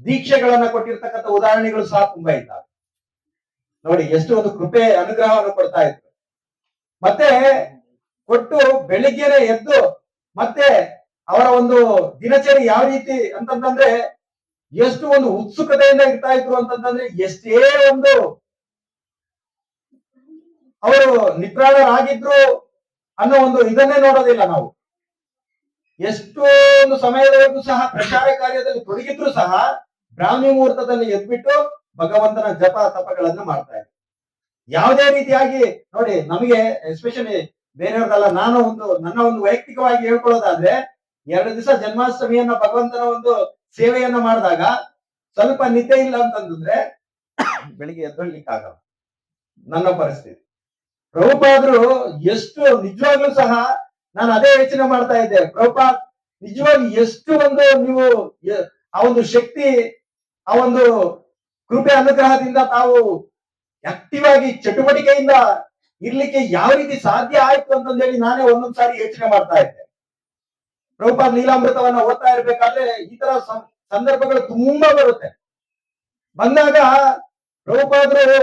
ದೀಕ್ಷೆಗಳನ್ನ ಕೊಟ್ಟಿರ್ತಕ್ಕಂಥ ಉದಾಹರಣೆಗಳು ಸಹ ತುಂಬಾ ಇದ್ದಾವೆ. ನೋಡಿ ಎಷ್ಟು ಒಂದು ಕೃಪೆ ಅನುಗ್ರಹವನ್ನು ಕೊಡ್ತಾ ಇದ್ರು. ಮತ್ತೆ ಕೊಟ್ಟು ಬೆಳಿಗ್ಗೆನೆ ಎದ್ದು ಮತ್ತೆ ಅವರ ಒಂದು ದಿನಚರಿ ಯಾವ ರೀತಿ ಅಂತಂದ್ರೆ ಎಷ್ಟು ಒಂದು ಉತ್ಸುಕತೆಯಿಂದ ಇರ್ತಾ ಇದ್ರು ಅಂತಂದ್ರೆ ಎಷ್ಟೇ ಒಂದು ಅವರು ನಿತ್ರಾಣರಾಗಿದ್ರು ಅನ್ನೋ ಒಂದು ಇದನ್ನೇ ನೋಡೋದಿಲ್ಲ ನಾವು. ಎಷ್ಟೊಂದು ಸಮಯದವರೆಗೂ ಸಹ ಪ್ರಚಾರ ಕಾರ್ಯದಲ್ಲಿ ತೊಡಗಿದ್ರು ಸಹ ಬ್ರಾಹ್ಮಿ ಮುಹೂರ್ತದಲ್ಲಿ ಎದ್ಬಿಟ್ಟು ಭಗವಂತನ ಜಪ ತಪಗಳನ್ನ ಮಾಡ್ತಾ ಇದ್ರು. ಯಾವುದೇ ರೀತಿಯಾಗಿ ನೋಡಿ, ನಮಗೆ ಎಸ್ಪೆಷಲಿ ಬೇರೆಯವ್ರದಲ್ಲ, ನನ್ನ ಒಂದು ವೈಯಕ್ತಿಕವಾಗಿ ಹೇಳ್ಕೊಳ್ಳೋದಾದ್ರೆ 2 ದಿವಸ ಜನ್ಮಾಷ್ಟಮಿಯನ್ನ ಭಗವಂತನ ಒಂದು ಸೇವೆಯನ್ನ ಮಾಡಿದಾಗ ಸ್ವಲ್ಪ ನಿದ್ದೆ ಇಲ್ಲ ಅಂತಂದ್ರೆ ಬೆಳಿಗ್ಗೆ ಎದ್ದೊಳ್ಲಿಕ್ಕಾಗಲ್ಲ. ನನ್ನ ಪರಿಸ್ಥಿತಿ. ಪ್ರಭುಪಾದರು ಎಷ್ಟು ನಿಜವಾಗ್ಲೂ ಸಹ ನಾನು ಅದೇ ಯೋಚನೆ ಮಾಡ್ತಾ ಇದ್ದೆ, ಪ್ರಭುಪಾದ್ ನಿಜವಾಗಿ ಎಷ್ಟು ಒಂದು ನೀವು ಆ ಒಂದು ಶಕ್ತಿ, ಆ ಒಂದು ಕೃಪೆ ಅನುಗ್ರಹದಿಂದ ತಾವು ಆಕ್ಟಿವ್ ಆಗಿ ಚಟುವಟಿಕೆಯಿಂದ ಇರ್ಲಿಕ್ಕೆ ಯಾವ ರೀತಿ ಸಾಧ್ಯ ಆಯ್ತು ಅಂತಂದೇಳಿ ನಾನೇ ಒಂದೊಂದ್ಸಾರಿ ಯೋಚನೆ ಮಾಡ್ತಾ ಇದ್ದೆ. ಪ್ರಭುಪಾದ್ ಲೀಲಾಮೃತವನ್ನ ಓದ್ತಾ ಇರ್ಬೇಕಾದ್ರೆ ಈ ತರ ಸಂದರ್ಭಗಳು ತುಂಬಾ ಬರುತ್ತೆ. ಬಂದಾಗ ಪ್ರಭುಪಾದರು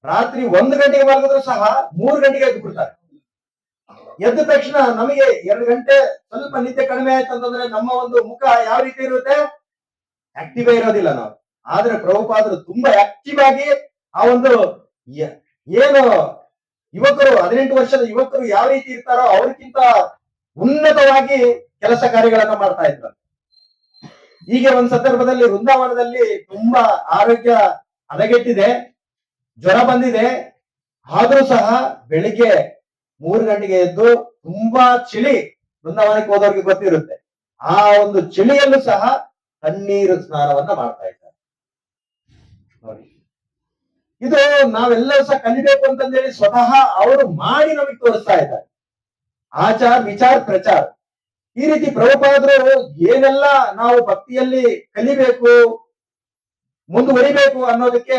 ರಾತ್ರಿ 1 ಗಂಟೆಗೆ ಮಲಗಿದ್ರು ಸಹ 3 ಗಂಟೆಗೆ ಎದ್ದು ಬಿಡ್ತಾರೆ. ಎದ್ದ ತಕ್ಷಣ ನಮಗೆ 2 ಗಂಟೆ ಸ್ವಲ್ಪ ನಿದ್ದೆ ಕಡಿಮೆ ಆಯ್ತು ಅಂತಂದ್ರೆ ನಮ್ಮ ಒಂದು ಮುಖ ಯಾವ ರೀತಿ ಇರುತ್ತೆ, ಆಕ್ಟಿವ್ ಇರೋದಿಲ್ಲ ನಾವು. ಆದ್ರೆ ಪ್ರಭುಪಾದರು ತುಂಬಾ ಆಕ್ಟಿವ್ ಆಗಿ ಆ ಒಂದು ಏನು ಯುವಕರು 18 ವರ್ಷದ ಯುವಕರು ಯಾವ ರೀತಿ ಇರ್ತಾರೋ ಅವ್ರಿಗಿಂತ ಉನ್ನತವಾಗಿ ಕೆಲಸ ಕಾರ್ಯಗಳನ್ನ ಮಾಡ್ತಾ ಇದ್ರು. ಹೀಗೆ ಒಂದ್ ಸಂದರ್ಭದಲ್ಲಿ ವೃಂದಾವನದಲ್ಲಿ ತುಂಬಾ ಆರೋಗ್ಯ ಹದಗೆಟ್ಟಿದೆ, ಜ್ವರ ಬಂದಿದೆ. ಆದ್ರೂ ಸಹ ಬೆಳಿಗ್ಗೆ 3 ಗಂಟೆಗೆ ಎದ್ದು, ತುಂಬಾ ಚಳಿ, ವೃಂದಾವನಕ್ಕೆ ಹೋದವ್ರಿಗೆ ಗೊತ್ತಿರುತ್ತೆ, ಆ ಒಂದು ಚಳಿಯಲ್ಲೂ ಸಹ ತಣ್ಣೀರು ಸ್ನಾನವನ್ನ ಮಾಡ್ತಾ ಇದ್ದಾರೆ. ನೋಡಿ, ಇದು ನಾವೆಲ್ಲರೂ ಸಹ ಕಲಿಬೇಕು ಅಂತಂದೇಳಿ ಸ್ವತಃ ಅವರು ಮಾಡಿ ನಮಗೆ ತೋರಿಸ್ತಾ ಇದ್ದಾರೆ. ಆಚಾರ ವಿಚಾರ ಪ್ರಚಾರ, ಈ ರೀತಿ ಪ್ರಭುಪಾದರು ಏನೆಲ್ಲ ನಾವು ಭಕ್ತಿಯಲ್ಲಿ ಕಲಿಬೇಕು, ಮುಂದುವರಿಬೇಕು ಅನ್ನೋದಕ್ಕೆ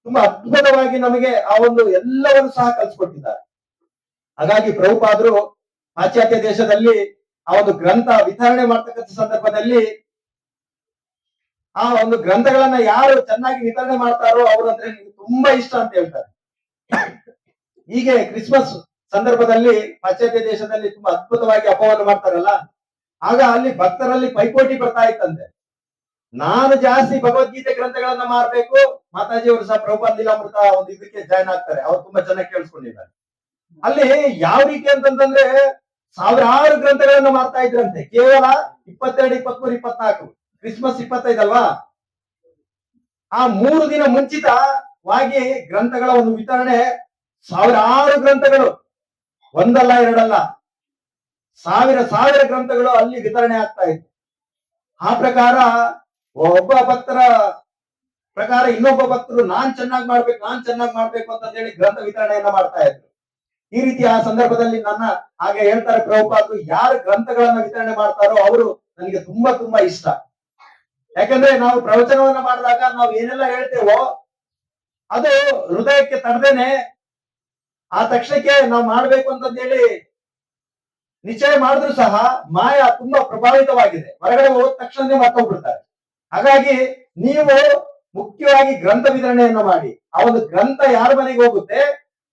ತುಂಬಾ ಅದ್ಭುತವಾಗಿ ನಮಗೆ ಆ ಒಂದು ಎಲ್ಲವನ್ನು ಸಹ ಕಲಿಸ್ಕೊಟ್ಟಿದ್ದಾರೆ. ಹಾಗಾಗಿ ಪ್ರಭುಪಾದರು ಪಾಶ್ಚಾತ್ಯ ದೇಶದಲ್ಲಿ ಆ ಒಂದು ಗ್ರಂಥ ವಿತರಣೆ ಮಾಡ್ತಕ್ಕಂಥ ಸಂದರ್ಭದಲ್ಲಿ ಆ ಒಂದು ಗ್ರಂಥಗಳನ್ನ ಯಾರು ಚೆನ್ನಾಗಿ ವಿತರಣೆ ಮಾಡ್ತಾರೋ ಅವ್ರಂದ್ರೆ ನಿಮ್ಗೆ ತುಂಬಾ ಇಷ್ಟ ಅಂತ ಹೇಳ್ತಾರೆ. ಹೀಗೆ ಕ್ರಿಸ್ಮಸ್ ಸಂದರ್ಭದಲ್ಲಿ ಪಾಶ್ಚಾತ್ಯ ದೇಶದಲ್ಲಿ ತುಂಬಾ ಅದ್ಭುತವಾಗಿ ಹಬ್ಬವನ್ನು ಮಾಡ್ತಾರಲ್ಲ, ಆಗ ಅಲ್ಲಿ ಭಕ್ತರಲ್ಲಿ ಪೈಪೋಟಿ ಬರ್ತಾ ಇತ್ತಂತೆ. ನಾನು ಜಾಸ್ತಿ ಭಗವದ್ಗೀತೆ ಗ್ರಂಥಗಳನ್ನ ಮಾರ್ಬೇಕು, ಮಾತಾಜಿ ಅವರು ಸಹ ಪ್ರಭುಪಾದ್ ಲೀಲಾಮೃತ ಒಂದು ಇದಕ್ಕೆ ಜಾಯ್ನ್ ಆಗ್ತಾರೆ, ಅವ್ರು ತುಂಬಾ ಚೆನ್ನಾಗಿ ಕೇಳಿಸ್ಕೊಂಡಿದ್ದಾರೆ. ಅಲ್ಲಿ ಯಾವ ರೀತಿ ಅಂತಂದ್ರೆ ಸಾವಿರಾರು ಗ್ರಂಥಗಳನ್ನ ಮಾರ್ತಾ ಇದ್ರಂತೆ. ಕೇವಲ 22, 23, 24, ಕ್ರಿಸ್ಮಸ್ 25 ಅಲ್ವಾ, ಆ 3 ದಿನ ಮುಂಚಿತವಾಗಿ ಗ್ರಂಥಗಳ ಒಂದು ವಿತರಣೆ, ಸಾವಿರಾರು ಗ್ರಂಥಗಳು, ಒಂದಲ್ಲ ಎರಡಲ್ಲ, ಸಾವಿರ ಗ್ರಂಥಗಳು ಅಲ್ಲಿ ವಿತರಣೆ ಆಗ್ತಾ ಇತ್ತು. ಆ ಪ್ರಕಾರ ಒಬ್ಬ ಭಕ್ತರ ಪ್ರಕಾರ ಇನ್ನೊಬ್ಬ ಭಕ್ತರು ನಾನ್ ಚೆನ್ನಾಗಿ ಮಾಡ್ಬೇಕು ಅಂತ ಹೇಳಿ ಗ್ರಂಥ ವಿತರಣೆಯನ್ನ ಮಾಡ್ತಾ ಇದ್ರು. ಈ ರೀತಿ ಆ ಸಂದರ್ಭದಲ್ಲಿ ನನ್ನ ಹಾಗೆ ಹೇಳ್ತಾರೆ ಪ್ರಭುಪಾದರು, ಯಾರು ಗ್ರಂಥಗಳನ್ನ ವಿತರಣೆ ಮಾಡ್ತಾರೋ ಅವರು ನನಗೆ ತುಂಬಾ ತುಂಬಾ ಇಷ್ಟ. ಯಾಕಂದ್ರೆ ನಾವು ಪ್ರವಚನವನ್ನ ಮಾಡಿದಾಗ ನಾವು ಏನೆಲ್ಲ ಹೇಳ್ತೇವೋ ಅದು ಹೃದಯಕ್ಕೆ ತಡದೇನೆ ಆ ತಕ್ಷಣಕ್ಕೆ ನಾವು ಮಾಡ್ಬೇಕು ಅಂತಂದೇಳಿ ನಿಶ್ಚಯ ಮಾಡಿದ್ರು ಸಹ ಮಾಯ ತುಂಬಾ ಪ್ರಭಾವಿತವಾಗಿದೆ. ಹೊರಗಡೆ ಹೋದ ತಕ್ಷಣನೇ ಮರ್ತೋಗ್ಬಿಡ್ತಾರೆ. ಹಾಗಾಗಿ ನೀವು ಮುಖ್ಯವಾಗಿ ಗ್ರಂಥ ವಿತರಣೆಯನ್ನ ಮಾಡಿ. ಆ ಒಂದು ಗ್ರಂಥ ಯಾರ ಮನೆಗೆ ಹೋಗುತ್ತೆ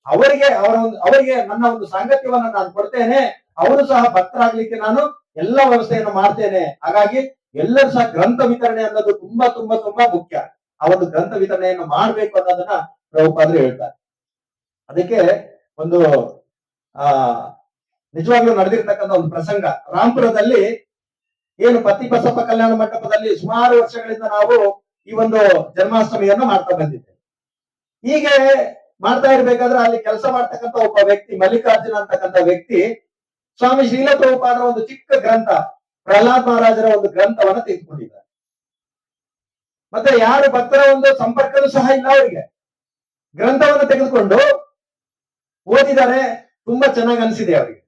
ಅವರಿಗೆ ನನ್ನ ಒಂದು ಸಾಂಗತ್ಯವನ್ನ ನಾನು ಕೊಡ್ತೇನೆ. ಅವರು ಸಹ ಭಕ್ತರಾಗ್ಲಿಕ್ಕೆ ನಾನು ಎಲ್ಲ ವ್ಯವಸ್ಥೆಯನ್ನು ಮಾಡ್ತೇನೆ. ಹಾಗಾಗಿ ಎಲ್ಲರೂ ಸಹ ಗ್ರಂಥ ವಿತರಣೆ ಅನ್ನೋದು ತುಂಬಾ ತುಂಬಾ ತುಂಬಾ ಮುಖ್ಯ. ಆ ಒಂದು ಗ್ರಂಥ ವಿತರಣೆಯನ್ನು ಮಾಡ್ಬೇಕು ಅನ್ನೋದನ್ನ ಪ್ರಭುಪಾದರು ಹೇಳ್ತಾರೆ. ಅದಕ್ಕೆ ಒಂದು ನಿಜವಾಗ್ಲೂ ನಡೆದಿರ್ತಕ್ಕಂಥ ಒಂದು ಪ್ರಸಂಗ ರಾಂಪುರದಲ್ಲಿ ಏನು ಪತಿ ಬಸಪ್ಪ ಕಲ್ಯಾಣ ಮಂಟಪದಲ್ಲಿ ಸುಮಾರು ವರ್ಷಗಳಿಂದ ನಾವು ಈ ಒಂದು ಜನ್ಮಾಷ್ಟಮಿಯನ್ನು ಮಾಡ್ತಾ ಬಂದಿದ್ದೇವೆ. ಹೀಗೆ ಮಾಡ್ತಾ ಇರ್ಬೇಕಾದ್ರೆ ಅಲ್ಲಿ ಕೆಲಸ ಮಾಡ್ತಕ್ಕಂಥ ಒಬ್ಬ ವ್ಯಕ್ತಿ ಮಲ್ಲಿಕಾರ್ಜುನ ಅಂತಕ್ಕಂಥ ವ್ಯಕ್ತಿ ಸ್ವಾಮಿ ಶ್ರೀಲ ಪ್ರಭುಪಾದರ ಒಂದು ಚಿಕ್ಕ ಗ್ರಂಥ ಪ್ರಹ್ಲಾದ್ ಮಹಾರಾಜರ ಒಂದು ಗ್ರಂಥವನ್ನ ತೆಗೆದುಕೊಂಡಿದ್ದಾರೆ. ಮತ್ತೆ ಯಾರು ಭಕ್ತರ ಒಂದು ಸಂಪರ್ಕನೂ ಸಹ ಇಲ್ಲ ಅವರಿಗೆ. ಗ್ರಂಥವನ್ನು ತೆಗೆದುಕೊಂಡು ಓದಿದ್ದಾರೆ. ತುಂಬಾ ಚೆನ್ನಾಗಿ ಅನಿಸಿದೆ ಅವರಿಗೆ.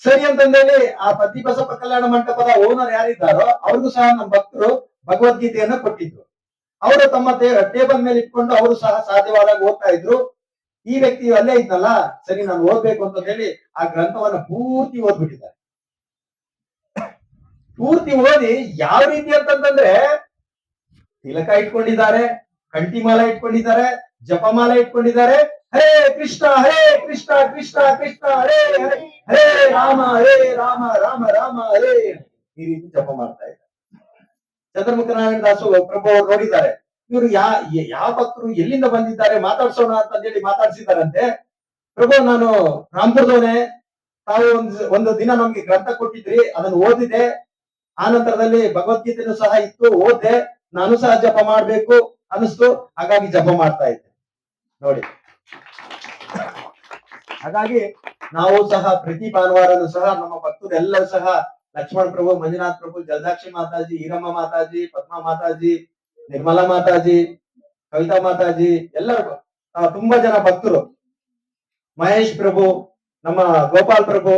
ಸರಿ ಅಂತಂದೇಳಿ ಆ ಪತಿ ಬಸಪ್ಪ ಕಲ್ಯಾಣ ಮಂಟಪದ ಓನರ್ ಯಾರಿದ್ದಾರೋ ಅವ್ರಿಗೂ ಸಹ ನಮ್ಮ ಭಕ್ತರು ಭಗವದ್ಗೀತೆಯನ್ನ ಕೊಟ್ಟಿದ್ರು. ಅವರು ತಮ್ಮ ಟೇಬಲ್ ಮೇಲೆ ಇಟ್ಕೊಂಡು ಅವರು ಸಹ ಸಾಧ್ಯವಾದಾಗ ಓದ್ತಾ ಇದ್ರು. ಈ ವ್ಯಕ್ತಿ ಅಲ್ಲೇ ಇದ್ನಲ್ಲ, ಸರಿ ನಾನು ಓದ್ಬೇಕು ಅಂತ ಹೇಳಿ ಆ ಗ್ರಂಥವನ್ನ ಪೂರ್ತಿ ಓದ್ಬಿಟ್ಟಿದ್ದಾರೆ. ಪೂರ್ತಿ ಓದಿ ಯಾವ ರೀತಿ ಅಂತಂದ್ರೆ ತಿಲಕ ಇಟ್ಕೊಂಡಿದ್ದಾರೆ, ಕಂಠಿಮಾಲ ಇಟ್ಕೊಂಡಿದ್ದಾರೆ, ಜಪಮಾಲ ಇಟ್ಕೊಂಡಿದ್ದಾರೆ. ಹರೇ ಕೃಷ್ಣ ಕೃಷ್ಣ ಕೃಷ್ಣ ಹರೇ ಹರೇ ಹರೇ ರಾಮ ರಾಮ ರಾಮ ಹರೇ, ಈ ರೀತಿ ಜಪ ಮಾಡ್ತಾ ಇದ್ದಾರೆ. ಚಂದ್ರಮುಖ ನಾರಾಯಣ ದಾಸು ಪ್ರಭು ಅವರು ನೋಡಿದ್ದಾರೆ, ಇವರು ಯಾವ ಭಕ್ತರು ಎಲ್ಲಿಂದ ಬಂದಿದ್ದಾರೆ ಮಾತಾಡ್ಸೋಣ ಅಂತ ಹೇಳಿ ಮಾತಾಡ್ಸಿದಾರಂತೆ. ಪ್ರಭು ನಾನು ರಾಂಪುರದವನೇ, ತಾವು ಒಂದು ದಿನ ನಮ್ಗೆ ಗ್ರಂಥ ಕೊಟ್ಟಿದ್ರಿ, ಅದನ್ನು ಓದಿದೆ. ಆ ನಂತರದಲ್ಲಿ ಭಗವದ್ಗೀತೆನೂ ಸಹ ಇತ್ತು, ಓದ್ದೆ. ನಾನು ಸಹ ಜಪ ಮಾಡ್ಬೇಕು ಅನಿಸ್ತು, ಹಾಗಾಗಿ ಜಪ ಮಾಡ್ತಾ ಇದ್ದೆ ನೋಡಿ. ಹಾಗಾಗಿ ನಾವು ಸಹ ಪ್ರತಿ ಭಾನುವಾರನು ಸಹ ನಮ್ಮ ಭಕ್ತರು ಎಲ್ಲರೂ ಸಹ ಲಕ್ಷ್ಮಣ ಪ್ರಭು, ಮಂಜುನಾಥ್ ಪ್ರಭು, ಜಲದಾಕ್ಷಿ ಮಾತಾಜಿ, ಈರಮ್ಮ ಮಾತಾಜಿ, ಪದ್ಮಾ ಮಾತಾಜಿ, ನಿರ್ಮಲಾ ಮಾತಾಜಿ, ಕವಿತಾ ಮಾತಾಜಿ, ಎಲ್ಲರೂ ತುಂಬಾ ಜನ ಭಕ್ತರು, ಮಹೇಶ್ ಪ್ರಭು, ನಮ್ಮ ಗೋಪಾಲ್ ಪ್ರಭು,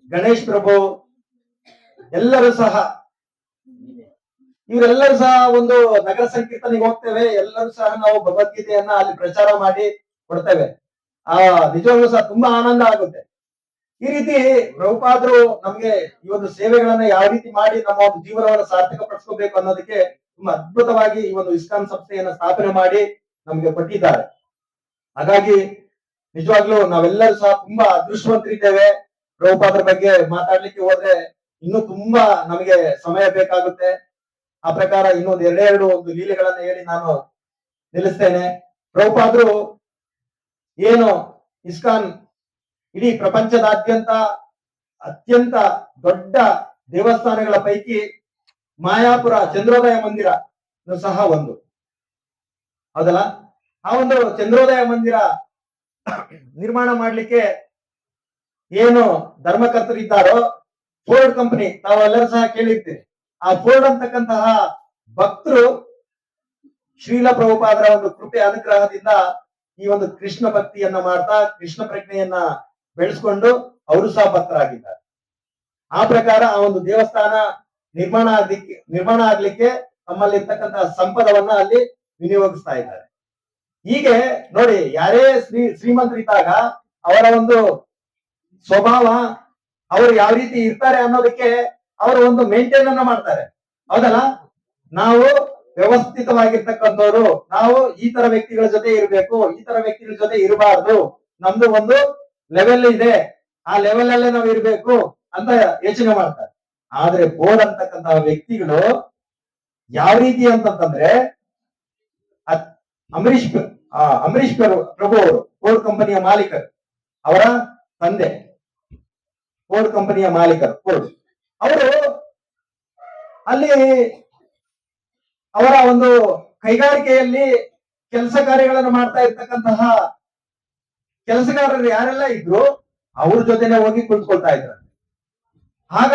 ಗಣೇಶ್ ಪ್ರಭು, ಎಲ್ಲರೂ ಸಹ ಇವರೆಲ್ಲರೂ ಸಹ ಒಂದು ನಗರ ಸಂಕೀರ್ತನೆಗೆ ಹೋಗ್ತೇವೆ. ಎಲ್ಲರೂ ಸಹ ನಾವು ಭಗವದ್ಗೀತೆಯನ್ನ ಅಲ್ಲಿ ಪ್ರಚಾರ ಮಾಡಿ ಕೊಡ್ತೇವೆ. ನಿಜವಾಗ್ಲೂ ಸಹ ತುಂಬಾ ಆನಂದ ಆಗುತ್ತೆ. ಈ ರೀತಿ ಪ್ರಭುಪಾದರು ನಮ್ಗೆ ಈ ಒಂದು ಸೇವೆಗಳನ್ನ ಯಾವ ರೀತಿ ಮಾಡಿ ನಮ್ಮ ಒಂದು ಜೀವನವನ್ನು ಸಾರ್ಥಕ ಪಡಿಸ್ಕೋಬೇಕು ಅನ್ನೋದಕ್ಕೆ ತುಂಬಾ ಅದ್ಭುತವಾಗಿ ಈ ಒಂದು ಇಸ್ಕಾನ್ ಸಂಸ್ಥೆಯನ್ನ ಸ್ಥಾಪನೆ ಮಾಡಿ ನಮ್ಗೆ ಕೊಟ್ಟಿದ್ದಾರೆ. ಹಾಗಾಗಿ ನಿಜವಾಗ್ಲೂ ನಾವೆಲ್ಲರೂ ಸಹ ತುಂಬಾ ಅದೃಷ್ಟವಂತರಿದ್ದೇವೆ. ಪ್ರಭುಪಾದರ ಬಗ್ಗೆ ಮಾತಾಡ್ಲಿಕ್ಕೆ ಹೋದ್ರೆ ಇನ್ನೂ ತುಂಬಾ ನಮಗೆ ಸಮಯ ಬೇಕಾಗುತ್ತೆ. ಆ ಪ್ರಕಾರ ಇನ್ನೊಂದು ಎರಡೆರಡು ಒಂದು ಲೀಲೆಗಳನ್ನ ಹೇಳಿ ನಾನು ನಿಲ್ಲಿಸ್ತೇನೆ. ಪ್ರಭುಪಾದರು ಏನು ಇಸ್ಕಾನ್ ಇಡೀ ಪ್ರಪಂಚದಾದ್ಯಂತ ಅತ್ಯಂತ ದೊಡ್ಡ ದೇವಸ್ಥಾನಗಳ ಪೈಕಿ ಮಾಯಾಪುರ ಚಂದ್ರೋದಯ ಮಂದಿರ ಸಹ ಒಂದು, ಹೌದಲ್ಲ? ಆ ಒಂದು ಚಂದ್ರೋದಯ ಮಂದಿರ ನಿರ್ಮಾಣ ಮಾಡ್ಲಿಕ್ಕೆ ಏನು ಧರ್ಮಕರ್ತರಿದ್ದಾರೋ ಫೋರ್ಡ್ ಕಂಪನಿ, ತಾವೆಲ್ಲರೂ ಸಹ ಕೇಳಿರ್ತೀರಿ. ಆ ಫೋರ್ಡ್ ಅಂತಕ್ಕಂತಹ ಭಕ್ತರು ಶ್ರೀಲ ಪ್ರಭುಪಾದರ ಒಂದು ಕೃಪೆ ಅನುಗ್ರಹದಿಂದ ಈ ಒಂದು ಕೃಷ್ಣ ಭಕ್ತಿಯನ್ನ ಮಾಡ್ತಾ ಕೃಷ್ಣ ಪ್ರಜ್ಞೆಯನ್ನ ಬೆಳೆಸ್ಕೊಂಡು ಅವರು ಸಹ ಭಕ್ತರಾಗಿದ್ದಾರೆ. ಆ ಪ್ರಕಾರ ಆ ಒಂದು ದೇವಸ್ಥಾನ ನಿರ್ಮಾಣ ಆಗ್ಲಿಕ್ಕೆ ತಮ್ಮಲ್ಲಿರ್ತಕ್ಕಂತಹ ಸಂಪದವನ್ನ ಅಲ್ಲಿ ವಿನಿಯೋಗಿಸ್ತಾ ಇದ್ದಾರೆ. ಹೀಗೆ ನೋಡಿ, ಯಾರೇ ಶ್ರೀಮಂತರಿದ್ದಾಗ ಅವರ ಒಂದು ಸ್ವಭಾವ, ಅವರು ಯಾವ ರೀತಿ ಇರ್ತಾರೆ ಅನ್ನೋದಕ್ಕೆ ಅವರು ಒಂದು ಮೇಂಟೈನ್ ಅನ್ನ ಮಾಡ್ತಾರೆ, ಹೌದಲ್ಲ? ನಾವು ವ್ಯವಸ್ಥಿತವಾಗಿರ್ತಕ್ಕಂಥವ್ರು, ನಾವು ಈ ತರ ವ್ಯಕ್ತಿಗಳ ಜೊತೆ ಇರಬೇಕು, ಈ ತರ ವ್ಯಕ್ತಿಗಳ ಜೊತೆ ಇರಬಾರ್ದು, ನಮ್ದು ಒಂದು ಲೆವೆಲ್ ಇದೆ, ಆ ಲೆವೆಲ್ ಅಲ್ಲೇ ನಾವು ಇರ್ಬೇಕು ಅಂತ ಯೋಚನೆ ಮಾಡ್ತಾರೆ. ಆದ್ರೆ ಬೋರ್ಡ್ ಅಂತಕ್ಕಂತಹ ವ್ಯಕ್ತಿಗಳು ಯಾವ ರೀತಿ ಅಂತಂದ್ರೆ, ಅಂಬರೀಶ್ ಪ್ರಭು ಅವರು ಫೋರ್ಡ್ ಕಂಪನಿಯ ಮಾಲೀಕರು, ಅವರ ತಂದೆ ಫೋರ್ಡ್ ಕಂಪನಿಯ ಮಾಲೀಕರು ಫೋರ್ಡ್ ಅವರು ಅಲ್ಲಿ ಅವರ ಒಂದು ಕೈಗಾರಿಕೆಯಲ್ಲಿ ಕೆಲಸ ಕಾರ್ಯಗಳನ್ನು ಮಾಡ್ತಾ ಇರ್ತಕ್ಕಂತಹ ಕೆಲಸಗಾರರು ಯಾರೆಲ್ಲ ಇದ್ರು ಅವ್ರ ಜೊತೆನೆ ಹೋಗಿ ಕುಳಿತುಕೊಳ್ತಾ ಇದ್ರು. ಆಗ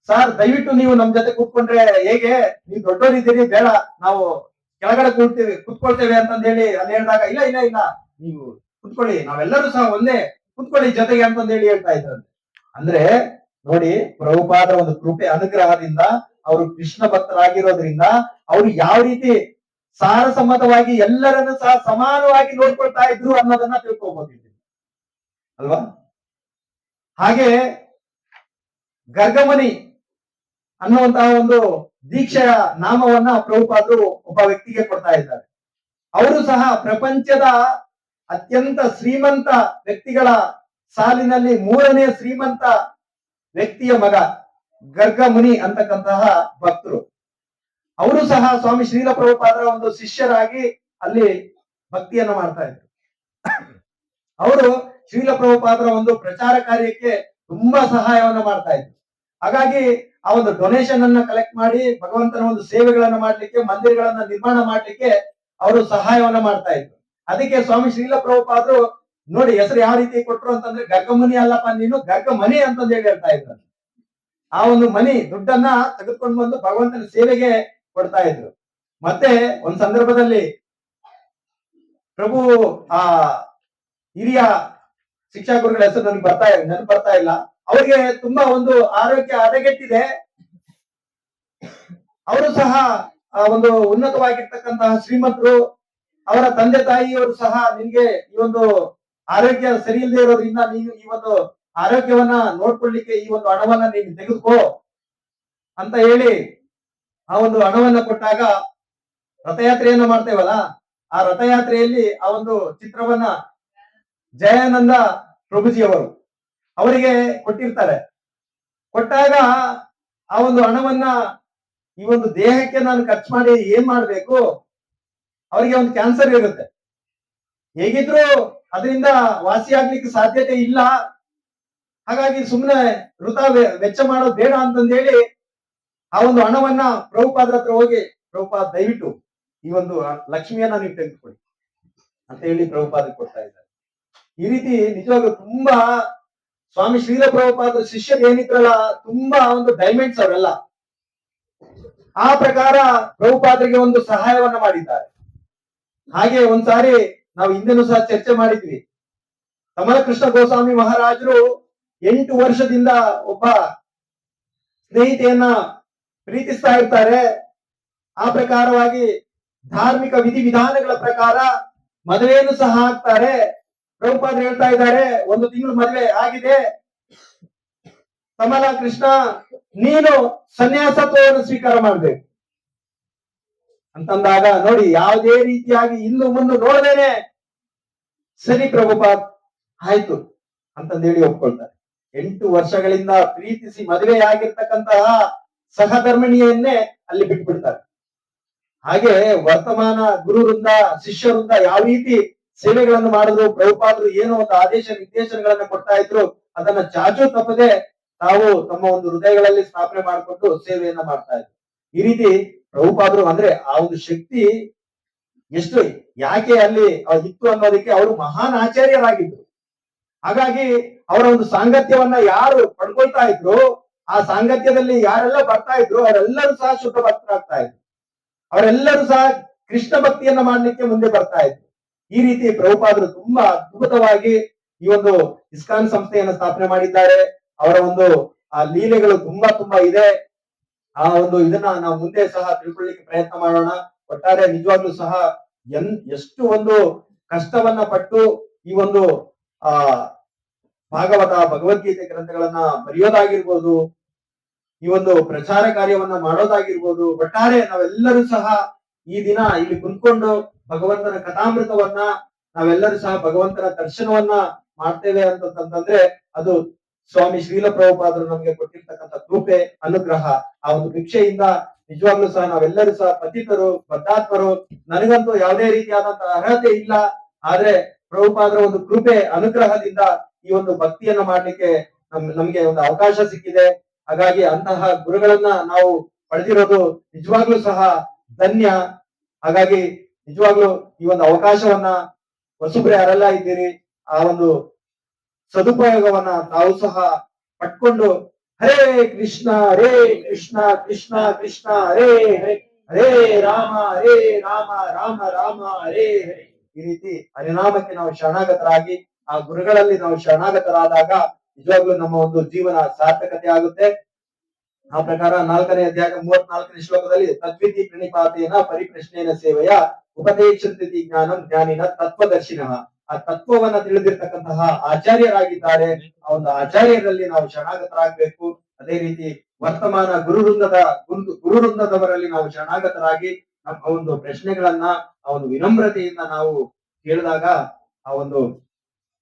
ಸರ್ ದಯವಿಟ್ಟು ನೀವು ನಮ್ ಜೊತೆ ಕೂತ್ಕೊಂಡ್ರೆ ಹೇಗೆ, ನೀವು ದೊಡ್ಡವರಿದ್ದೀರಿ, ಬೇಡ ನಾವು ಕೆಳಗಡೆ ಕುತ್ಕೊಳ್ತೇವೆ ಅಂತಂದ ಹೇಳಿ ಅಲ್ಲಿ ಹೇಳಿದಾಗ, ಇಲ್ಲ ಇಲ್ಲ ಇಲ್ಲ ನೀವು ಕುತ್ಕೊಳ್ಳಿ, ನಾವೆಲ್ಲರೂ ಸಹ ಒಂದೇ, ಕುತ್ಕೊಳ್ಳಿ ಜೊತೆಗೆ ಅಂತಂದು ಹೇಳಿ ಹೇಳ್ತಾ ಇದ್ದಾರೆ. ಅಂದ್ರೆ ನೋಡಿ, ಪ್ರಭುಪಾದರ ಒಂದು ಕೃಪೆ ಅನುಗ್ರಹದಿಂದ ಅವರು ಕೃಷ್ಣ ಭಕ್ತರಾಗಿರೋದ್ರಿಂದ ಅವರು ಯಾವ ರೀತಿ ಸಾರಸಮ್ಮತವಾಗಿ ಎಲ್ಲರನ್ನು ಸಹ ಸಮಾನವಾಗಿ ನೋಡ್ಕೊಳ್ತಾ ಇದ್ರು ಅನ್ನೋದನ್ನ ತಿಳ್ಕೊಬಹುದು ಅಲ್ವಾ. ಹಾಗೆ ಗರ್ಗಮನಿ ಅನ್ನುವಂತಹ ಒಂದು ದೀಕ್ಷೆಯ ನಾಮವನ್ನ ಪ್ರಭುಪಾದರು ಒಬ್ಬ ವ್ಯಕ್ತಿಗೆ ಕೊಡ್ತಾ ಇದ್ದಾರೆ. ಅವರು ಸಹ ಪ್ರಪಂಚದ ಅತ್ಯಂತ ಶ್ರೀಮಂತ ವ್ಯಕ್ತಿಗಳ ಸಾಲಿನಲ್ಲಿ 3ನೇ ಶ್ರೀಮಂತ ವ್ಯಕ್ತಿಯ ಮಗ ಗರ್ಗಮುನಿ ಅಂತಕ್ಕಂತಹ ಭಕ್ತರು. ಅವರು ಸಹ ಸ್ವಾಮಿ ಶ್ರೀಲ ಪ್ರಭುಪಾದರ ಒಂದು ಶಿಷ್ಯರಾಗಿ ಅಲ್ಲಿ ಭಕ್ತಿಯನ್ನ ಮಾಡ್ತಾ ಇದ್ರು. ಅವರು ಶ್ರೀಲ ಪ್ರಭುಪಾದರ ಒಂದು ಪ್ರಚಾರ ಕಾರ್ಯಕ್ಕೆ ತುಂಬಾ ಸಹಾಯವನ್ನ ಮಾಡ್ತಾ ಇದ್ರು. ಹಾಗಾಗಿ ಆ ಒಂದು ಡೊನೇಷನ್ ಅನ್ನ ಕಲೆಕ್ಟ್ ಮಾಡಿ ಭಗವಂತನ ಒಂದು ಸೇವೆಗಳನ್ನ ಮಾಡ್ಲಿಕ್ಕೆ, ಮಂದಿರಗಳನ್ನ ನಿರ್ಮಾಣ ಮಾಡ್ಲಿಕ್ಕೆ ಅವರು ಸಹಾಯವನ್ನ ಮಾಡ್ತಾ ಇದ್ರು. ಅದಕ್ಕೆ ಸ್ವಾಮಿ ಶ್ರೀಲ ಪ್ರಭುಪಾದರು ನೋಡಿ ಹೆಸರು ಯಾವ ರೀತಿ ಕೊಟ್ರು ಅಂತಂದ್ರೆ, ಗರ್ಗಮುನಿ ಅಲ್ಲಪ್ಪ ನೀನು, ಗರ್ಗಮನಿ ಅಂತಂದು ಹೇಳಿ ಹೇಳ್ತಾ ಇದ್ರು. ಆ ಒಂದು ಮನಿ ದುಡ್ಡನ್ನ ತೆಗೆದುಕೊಂಡು ಬಂದು ಭಗವಂತನ ಸೇವೆಗೆ ಕೊಡ್ತಾ ಇದ್ರು. ಮತ್ತೆ ಒಂದ್ ಸಂದರ್ಭದಲ್ಲಿ ಪ್ರಭು ಆ ಹಿರಿಯ ಶಿಕ್ಷಾ ಗುರುಗಳ ಹೆಸರು ನನಗೆ ಬರ್ತಾ ಇಲ್ಲ, ಅವರಿಗೆ ತುಂಬಾ ಒಂದು ಆರೋಗ್ಯ ಹದಗೆಟ್ಟಿದೆ. ಅವರು ಸಹ ಒಂದು ಉನ್ನತವಾಗಿರ್ತಕ್ಕಂತಹ ಶ್ರೀಮಂತರು. ಅವರ ತಂದೆ ತಾಯಿಯವರು ಸಹ ನಿನ್ಗೆ ಈ ಒಂದು ಆರೋಗ್ಯ ಸರಿ ಇಲ್ಲದೆ ಇರೋದ್ರಿಂದ ನೀನು ಈ ಒಂದು ಆರೋಗ್ಯವನ್ನ ನೋಡ್ಕೊಳ್ಳಿಕ್ಕೆ ಈ ಒಂದು ಹಣವನ್ನ ನೀನು ತೆಗೆದುಕೋ ಅಂತ ಹೇಳಿ ಆ ಒಂದು ಹಣವನ್ನ ಕೊಟ್ಟಾಗ, ರಥಯಾತ್ರೆಯನ್ನ ಮಾಡ್ತೇವಲ್ಲ, ಆ ರಥಯಾತ್ರೆಯಲ್ಲಿ ಆ ಒಂದು ಚಿತ್ರವನ್ನ ಜಯಾನಂದ ಪ್ರಭುಜಿಯವರು ಅವರಿಗೆ ಕೊಟ್ಟಿರ್ತಾರೆ. ಕೊಟ್ಟಾಗ ಆ ಒಂದು ಹಣವನ್ನ ಈ ಒಂದು ದೇಹಕ್ಕೆ ನಾನು ಖರ್ಚು ಮಾಡಿ ಏನ್ ಮಾಡ್ಬೇಕು, ಅವರಿಗೆ ಒಂದು ಕ್ಯಾನ್ಸರ್ ಇರುತ್ತೆ, ಹೇಗಿದ್ರು ಅದರಿಂದ ವಾಸಿಯಾಗ್ಲಿಕ್ಕೆ ಸಾಧ್ಯತೆ ಇಲ್ಲ, ಹಾಗಾಗಿ ಸುಮ್ಮನೆ ವೃಥಾ ವೆಚ್ಚ ಮಾಡೋದು ಬೇಡ ಅಂತಂದೇಳಿ ಆ ಒಂದು ಹಣವನ್ನ ಪ್ರಭುಪಾದರ ಹತ್ರ ಹೋಗಿ, ಪ್ರಭುಪಾದ ದಯವಿಟ್ಟು ಈ ಒಂದು ಲಕ್ಷ್ಮಿಯನ್ನ ನೀವು ತೆಗೆದುಕೊಳ್ಳಿ ಅಂತ ಹೇಳಿ ಪ್ರಭುಪಾದಕ್ಕೆ ಕೊಡ್ತಾ ಇದ್ದಾರೆ. ಈ ರೀತಿ ನಿಜವಾಗ್ಲೂ ತುಂಬಾ ಸ್ವಾಮಿ ಶ್ರೀಲ ಪ್ರಭುಪಾದ ಶಿಷ್ಯರು ಏನಿದ್ರಲ್ಲ, ತುಂಬಾ ಒಂದು ಡೈಮಂಡ್ಸ್ ಅವರೆಲ್ಲ. ಆ ಪ್ರಕಾರ ಪ್ರಭುಪಾದರಿಗೆ ಒಂದು ಸಹಾಯವನ್ನ ಮಾಡಿದ್ದಾರೆ. ಹಾಗೆ ಒಂದ್ಸಾರಿ ನಾವು ಹಿಂದೆನೂ ಸಹ ಚರ್ಚೆ ಮಾಡಿದ್ವಿ, ಕಮಲ ಕೃಷ್ಣ ಗೋಸ್ವಾಮಿ ಮಹಾರಾಜರು 8 ವರ್ಷದಿಂದ ಒಬ್ಬ ಸ್ನೇಹಿತೆಯನ್ನ ಪ್ರೀತಿಸ್ತಾ ಇರ್ತಾರೆ. ಆ ಪ್ರಕಾರವಾಗಿ ಧಾರ್ಮಿಕ ವಿಧಿವಿಧಾನಗಳ ಪ್ರಕಾರ ಮದುವೆಯನ್ನು ಸಹ ಆಗ್ತಾರೆ. ಪ್ರಭುಪಾದರು ಹೇಳ್ತಾ ಇದ್ದಾರೆ, 1 ತಿಂಗಳು ಮದುವೆ ಆಗಿದೆ, ಕಮಲ ಕೃಷ್ಣ ನೀನು ಸನ್ಯಾಸತ್ವವನ್ನು ಸ್ವೀಕಾರ ಮಾಡ್ಬೇಕು ಅಂತಂದಾಗ, ನೋಡಿ ಯಾವುದೇ ರೀತಿಯಾಗಿ ಇಂದು ಮುಂದೆ ನೋಡದೇನೆ ಸರಿ ಪ್ರಭುಪಾದ್ ಆಯ್ತು ಅಂತಂದೇಳಿ ಒಪ್ಕೊಳ್ತಾರೆ. 8 ವರ್ಷಗಳಿಂದ ಪ್ರೀತಿಸಿ ಮದುವೆ ಆಗಿರ್ತಕ್ಕಂತಹ ಸಹಧರ್ಮಿಣಿಯನ್ನೇ ಅಲ್ಲಿ ಬಿಟ್ಬಿಡ್ತಾರೆ. ಹಾಗೆ ವರ್ತಮಾನ ಗುರುವೃಂದ ಶಿಷ್ಯರಿಂದ ಯಾವ ರೀತಿ ಸೇವೆಗಳನ್ನು ಮಾಡಿದ್ರು, ಪ್ರಭುಪಾದರು ಏನೋ ಒಂದು ಆದೇಶ ನಿರ್ದೇಶನಗಳನ್ನ ಕೊಡ್ತಾ ಇದ್ರು, ಅದನ್ನ ಚಾಚು ತಪ್ಪದೆ ತಾವು ತಮ್ಮ ಒಂದು ಹೃದಯಗಳಲ್ಲಿ ಸ್ಥಾಪನೆ ಮಾಡಿಕೊಂಡು ಸೇವೆಯನ್ನ ಮಾಡ್ತಾ ಇದ್ರು. ಈ ರೀತಿ ಪ್ರಭುಪಾದರು ಅಂದ್ರೆ ಆ ಒಂದು ಶಕ್ತಿ ಎಷ್ಟು ಯಾಕೆ ಅಲ್ಲಿ ಇತ್ತು ಅನ್ನೋದಕ್ಕೆ ಅವರು ಮಹಾನ್ ಆಚಾರ್ಯರಾಗಿದ್ರು. ಹಾಗಾಗಿ ಅವರ ಒಂದು ಸಾಂಗತ್ಯವನ್ನ ಯಾರು ಪಡ್ಕೊಳ್ತಾ ಇದ್ರು, ಆ ಸಾಂಗತ್ಯದಲ್ಲಿ ಯಾರೆಲ್ಲ ಬರ್ತಾ ಇದ್ರು ಅವರೆಲ್ಲರೂ ಸಹ ಶುದ್ಧ ಭಕ್ತರಾಗ್ತಾ ಇದ್ರು. ಅವರೆಲ್ಲರೂ ಸಹ ಕೃಷ್ಣ ಭಕ್ತಿಯನ್ನ ಮಾಡ್ಲಿಕ್ಕೆ ಮುಂದೆ ಬರ್ತಾ ಇದ್ರು. ಈ ರೀತಿ ಪ್ರಭುಪಾದರು ತುಂಬಾ ಅದ್ಭುತವಾಗಿ ಈ ಒಂದು ಇಸ್ಕಾನ್ ಸಂಸ್ಥೆಯನ್ನು ಸ್ಥಾಪನೆ ಮಾಡಿದ್ದಾರೆ. ಅವರ ಒಂದು ಆ ಲೀಲೆಗಳು ತುಂಬಾ ಇದೆ. ಆ ಒಂದು ಇದನ್ನ ನಾವು ಮುಂದೆ ಸಹ ತಿಳ್ಕೊಳ್ಳಿಕ್ಕೆ ಪ್ರಯತ್ನ ಮಾಡೋಣ. ಒಟ್ಟಾರೆ ನಿಜವಾಗ್ಲೂ ಸಹ ಎಷ್ಟು ಒಂದು ಕಷ್ಟವನ್ನ ಪಟ್ಟು ಈ ಒಂದು ಆ ಭಗವದ್ಗೀತೆ ಗ್ರಂಥಗಳನ್ನ ಬರೆಯೋದಾಗಿರ್ಬೋದು, ಈ ಒಂದು ಪ್ರಚಾರ ಕಾರ್ಯವನ್ನ ಮಾಡೋದಾಗಿರ್ಬೋದು, ಒಟ್ಟಾರೆ ನಾವೆಲ್ಲರೂ ಸಹ ಈ ದಿನ ಇಲ್ಲಿ ಕುಂತ್ಕೊಂಡು ಭಗವಂತನ ಕಥಾಮೃತವನ್ನ ನಾವೆಲ್ಲರೂ ಸಹ ಭಗವಂತನ ದರ್ಶನವನ್ನ ಮಾಡ್ತೇವೆ ಅಂತಂದ್ರೆ ಅದು ಸ್ವಾಮಿ ಶ್ರೀಲ ಪ್ರಭುಪಾದರು ನಮ್ಗೆ ಕೊಟ್ಟಿರ್ತಕ್ಕಂಥ ಕೃಪೆ ಅನುಗ್ರಹ. ಆ ಒಂದು ಭಿಕ್ಷೆಯಿಂದ ನಿಜವಾಗ್ಲೂ ಸಹ ನಾವೆಲ್ಲರೂ ಸಹ ಪತಿತರು ಬದ್ಧಾತ್ಮರು. ನನಗಂತೂ ಯಾವುದೇ ರೀತಿಯಾದಂತಹ ಅರ್ಹತೆ ಇಲ್ಲ, ಆದ್ರೆ ಪ್ರಭುಪಾದರ ಒಂದು ಕೃಪೆ ಅನುಗ್ರಹದಿಂದ ಈ ಒಂದು ಭಕ್ತಿಯನ್ನ ಮಾಡ್ಲಿಕ್ಕೆ ನಮ್ಗೆ ಒಂದು ಅವಕಾಶ ಸಿಕ್ಕಿದೆ. ಹಾಗಾಗಿ ಅಂತಹ ಗುರುಗಳನ್ನ ನಾವು ಪಡೆದಿರೋದು ನಿಜವಾಗ್ಲೂ ಸಹ ಧನ್ಯ. ಹಾಗಾಗಿ ನಿಜವಾಗ್ಲೂ ಈ ಒಂದು ಅವಕಾಶವನ್ನ ಹೊಸಬ್ರು ಯಾರೆಲ್ಲ ಇದ್ದೀರಿ, ಆ ಒಂದು ಸದುಪಯೋಗವನ್ನ ನಾವು ಸಹ ಪಟ್ಕೊಂಡು ಹರೇ ಕೃಷ್ಣ ಕೃಷ್ಣ ಕೃಷ್ಣ ಹರೇ ಹರೇ, ಹರೇ ರಾಮ ರಾಮ ರಾಮ ಹರೇ ಹರೇ, ಈ ರೀತಿ ಹರಿನಾಮಕ್ಕೆ ನಾವು ಶರಣಾಗತರಾಗಿ ಆ ಗುರುಗಳಲ್ಲಿ ನಾವು ಶರಣಾಗತರಾದಾಗ ನಿಜವಾಗ್ಲೂ ನಮ್ಮ ಒಂದು ಜೀವನ ಸಾರ್ಥಕತೆ ಆಗುತ್ತೆ. ಆ ಪ್ರಕಾರ 4ನೇ ಅಧ್ಯಾಯ 34ನೇ ಶ್ಲೋಕದಲ್ಲಿ ತದ್ವಿತಿ ಪ್ರಣಿಪಾತೇನ ಪರಿಪ್ರಶ್ನೇನ ಸೇವೆಯ ಉಪದೇಶಂತಿ ಜ್ಞಾನಂ ಜ್ಞಾನಿನ ತತ್ವದರ್ಶಿನಃ. ಆ ತತ್ವವನ್ನ ತಿಳಿದಿರ್ತಕ್ಕಂತಹ ಆಚಾರ್ಯರಾಗಿದ್ದಾರೆ. ಆ ಒಂದು ಆಚಾರ್ಯರಲ್ಲಿ ನಾವು ಶರಣಾಗತರಾಗಬೇಕು. ಅದೇ ರೀತಿ ವರ್ತಮಾನ ಗುರುವೃಂದದವರಲ್ಲಿ ನಾವು ಶರಣಾಗತರಾಗಿ ನಮ್ಮ ಒಂದು ಪ್ರಶ್ನೆಗಳನ್ನ ಆ ಒಂದು ವಿನಮ್ರತೆಯಿಂದ ನಾವು ಕೇಳಿದಾಗ ಆ ಒಂದು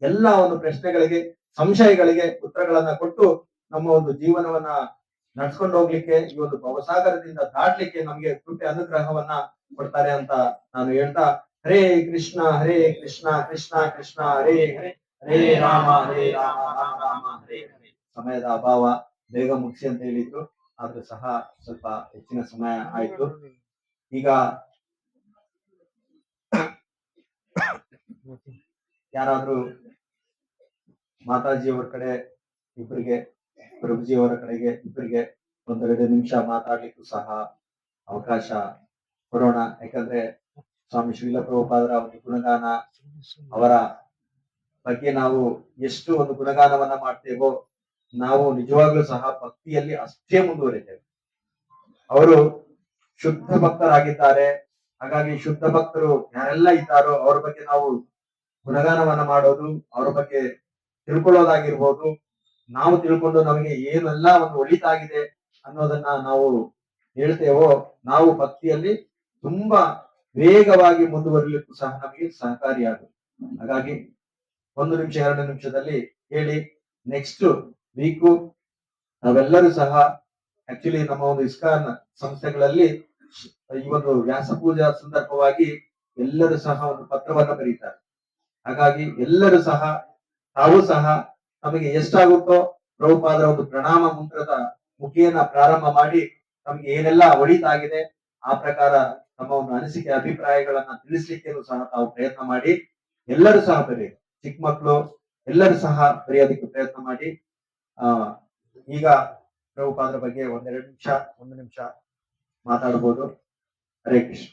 ಎಲ್ಲಾ ಒಂದು ಪ್ರಶ್ನೆಗಳಿಗೆ ಸಂಶಯಗಳಿಗೆ ಉತ್ತರಗಳನ್ನ ಕೊಟ್ಟು ನಮ್ಮ ಒಂದು ಜೀವನವನ್ನ ನಡ್ಸ್ಕೊಂಡು ಹೋಗ್ಲಿಕ್ಕೆ ಈ ಒಂದು ಭವಸಾಗರದಿಂದ ದಾಟ್ಲಿಕ್ಕೆ ನಮ್ಗೆ ಕೃಪೆ ಅನುಗ್ರಹವನ್ನ ಕೊಡ್ತಾರೆ ಅಂತ ನಾನು ಹೇಳ್ತಾ, ಹರೇ ಕೃಷ್ಣ ಕೃಷ್ಣ ಕೃಷ್ಣ ಹರೇ ಹರೇ, ಹರೇ ರಾಮ ರಾಮ ರಾಮ ಹರೇ ಹರೇ. ಸಮಯದ ಅಭಾವ, ಬೇಗ ಮುಗಿಸಿ ಅಂತ ಹೇಳಿದ್ರು, ಆದ್ರೂ ಸಹ ಸ್ವಲ್ಪ ಹೆಚ್ಚಿನ ಸಮಯ ಆಯ್ತು. ಈಗ ಯಾರಾದ್ರೂ ಮಾತಾಜಿಯವರ ಕಡೆ ಇಬ್ಬರಿಗೆ, ಪ್ರಭುಜಿಯವರ ಕಡೆಗೆ ಇಬ್ಬರಿಗೆ 1-2 ನಿಮಿಷ ಮಾತಾಡ್ಲಿಕ್ಕೂ ಸಹ ಅವಕಾಶ ಕೊಡೋಣ. ಯಾಕಂದ್ರೆ ಸ್ವಾಮಿ ಶ್ರೀಲ ಪ್ರಭುಪಾದರ ಒಂದು ಗುಣಗಾನ, ಅವರ ಬಗ್ಗೆ ನಾವು ಎಷ್ಟು ಒಂದು ಗುಣಗಾನವನ್ನ ಮಾಡ್ತೇವೋ ನಾವು ನಿಜವಾಗ್ಲೂ ಸಹ ಭಕ್ತಿಯಲ್ಲಿ ಅಷ್ಟೇ ಮುಂದುವರಿತೇವೆ. ಅವರು ಶುದ್ಧ ಭಕ್ತರಾಗಿದ್ದಾರೆ. ಹಾಗಾಗಿ ಶುದ್ಧ ಭಕ್ತರು ಯಾರೆಲ್ಲ ಇದ್ದಾರೋ ಅವ್ರ ಬಗ್ಗೆ ನಾವು ಗುಣಗಾನವನ್ನ ಮಾಡೋದು, ಅವರ ಬಗ್ಗೆ ತಿಳ್ಕೊಳ್ಳೋದಾಗಿರ್ಬೋದು, ನಾವು ತಿಳ್ಕೊಂಡು ನಮಗೆ ಏನೆಲ್ಲ ಒಂದು ಒಳಿತಾಗಿದೆ ಅನ್ನೋದನ್ನ ನಾವು ಹೇಳ್ತೇವೋ ನಾವು ಭಕ್ತಿಯಲ್ಲಿ ತುಂಬಾ ವೇಗವಾಗಿ ಮುಂದುವರಿಲಿಕ್ಕೂ ಸಹ ನಮಗೆ ಸಹಕಾರಿಯಾಗುತ್ತೆ. ಹಾಗಾಗಿ 1 ನಿಮಿಷ 2 ನಿಮಿಷದಲ್ಲಿ ಹೇಳಿ. ನೆಕ್ಸ್ಟ್ ವೀಕು ನಾವೆಲ್ಲರೂ ಸಹ ಆಕ್ಚುಲಿ ನಮ್ಮ ಒಂದು ಇಸ್ಕಾನ್ ಸಂಸ್ಥೆಗಳಲ್ಲಿ ಈ ಒಂದು ವ್ಯಾಸ ಪೂಜಾ ಸಂದರ್ಭವಾಗಿ ಎಲ್ಲರೂ ಸಹ ಒಂದು ಪತ್ರವನ್ನ ಬರೀತಾರೆ. ಹಾಗಾಗಿ ಎಲ್ಲರೂ ಸಹ ತಾವು ಸಹ ನಮಗೆ ಎಷ್ಟಾಗುತ್ತೋ ಪ್ರಭುಪಾದರ ಒಂದು ಪ್ರಣಾಮ ಮಂತ್ರದ ಮುಖೇನ ಪ್ರಾರಂಭ ಮಾಡಿ ನಮ್ಗೆ ಏನೆಲ್ಲ ಒಳಿತಾಗಿದೆ ಆ ಪ್ರಕಾರ ನಮ್ಮ ಒಂದು ಅನಿಸಿಕೆ ಅಭಿಪ್ರಾಯಗಳನ್ನ ತಿಳಿಸ್ಲಿಕ್ಕೆ ಸಹ ತಾವು ಪ್ರಯತ್ನ ಮಾಡಿ. ಎಲ್ಲರೂ ಸಹ ಬರೀ, ಚಿಕ್ಕ ಮಕ್ಕಳು ಎಲ್ಲರೂ ಸಹ ಬರೆಯೋದಕ್ಕೆ ಪ್ರಯತ್ನ ಮಾಡಿ. ಈಗ ಪ್ರಭುಪಾದರ ಬಗ್ಗೆ 1-2 ನಿಮಿಷ 1 ನಿಮಿಷ ಮಾತಾಡ್ಬೋದು. ಹರೇ ಕೃಷ್ಣ.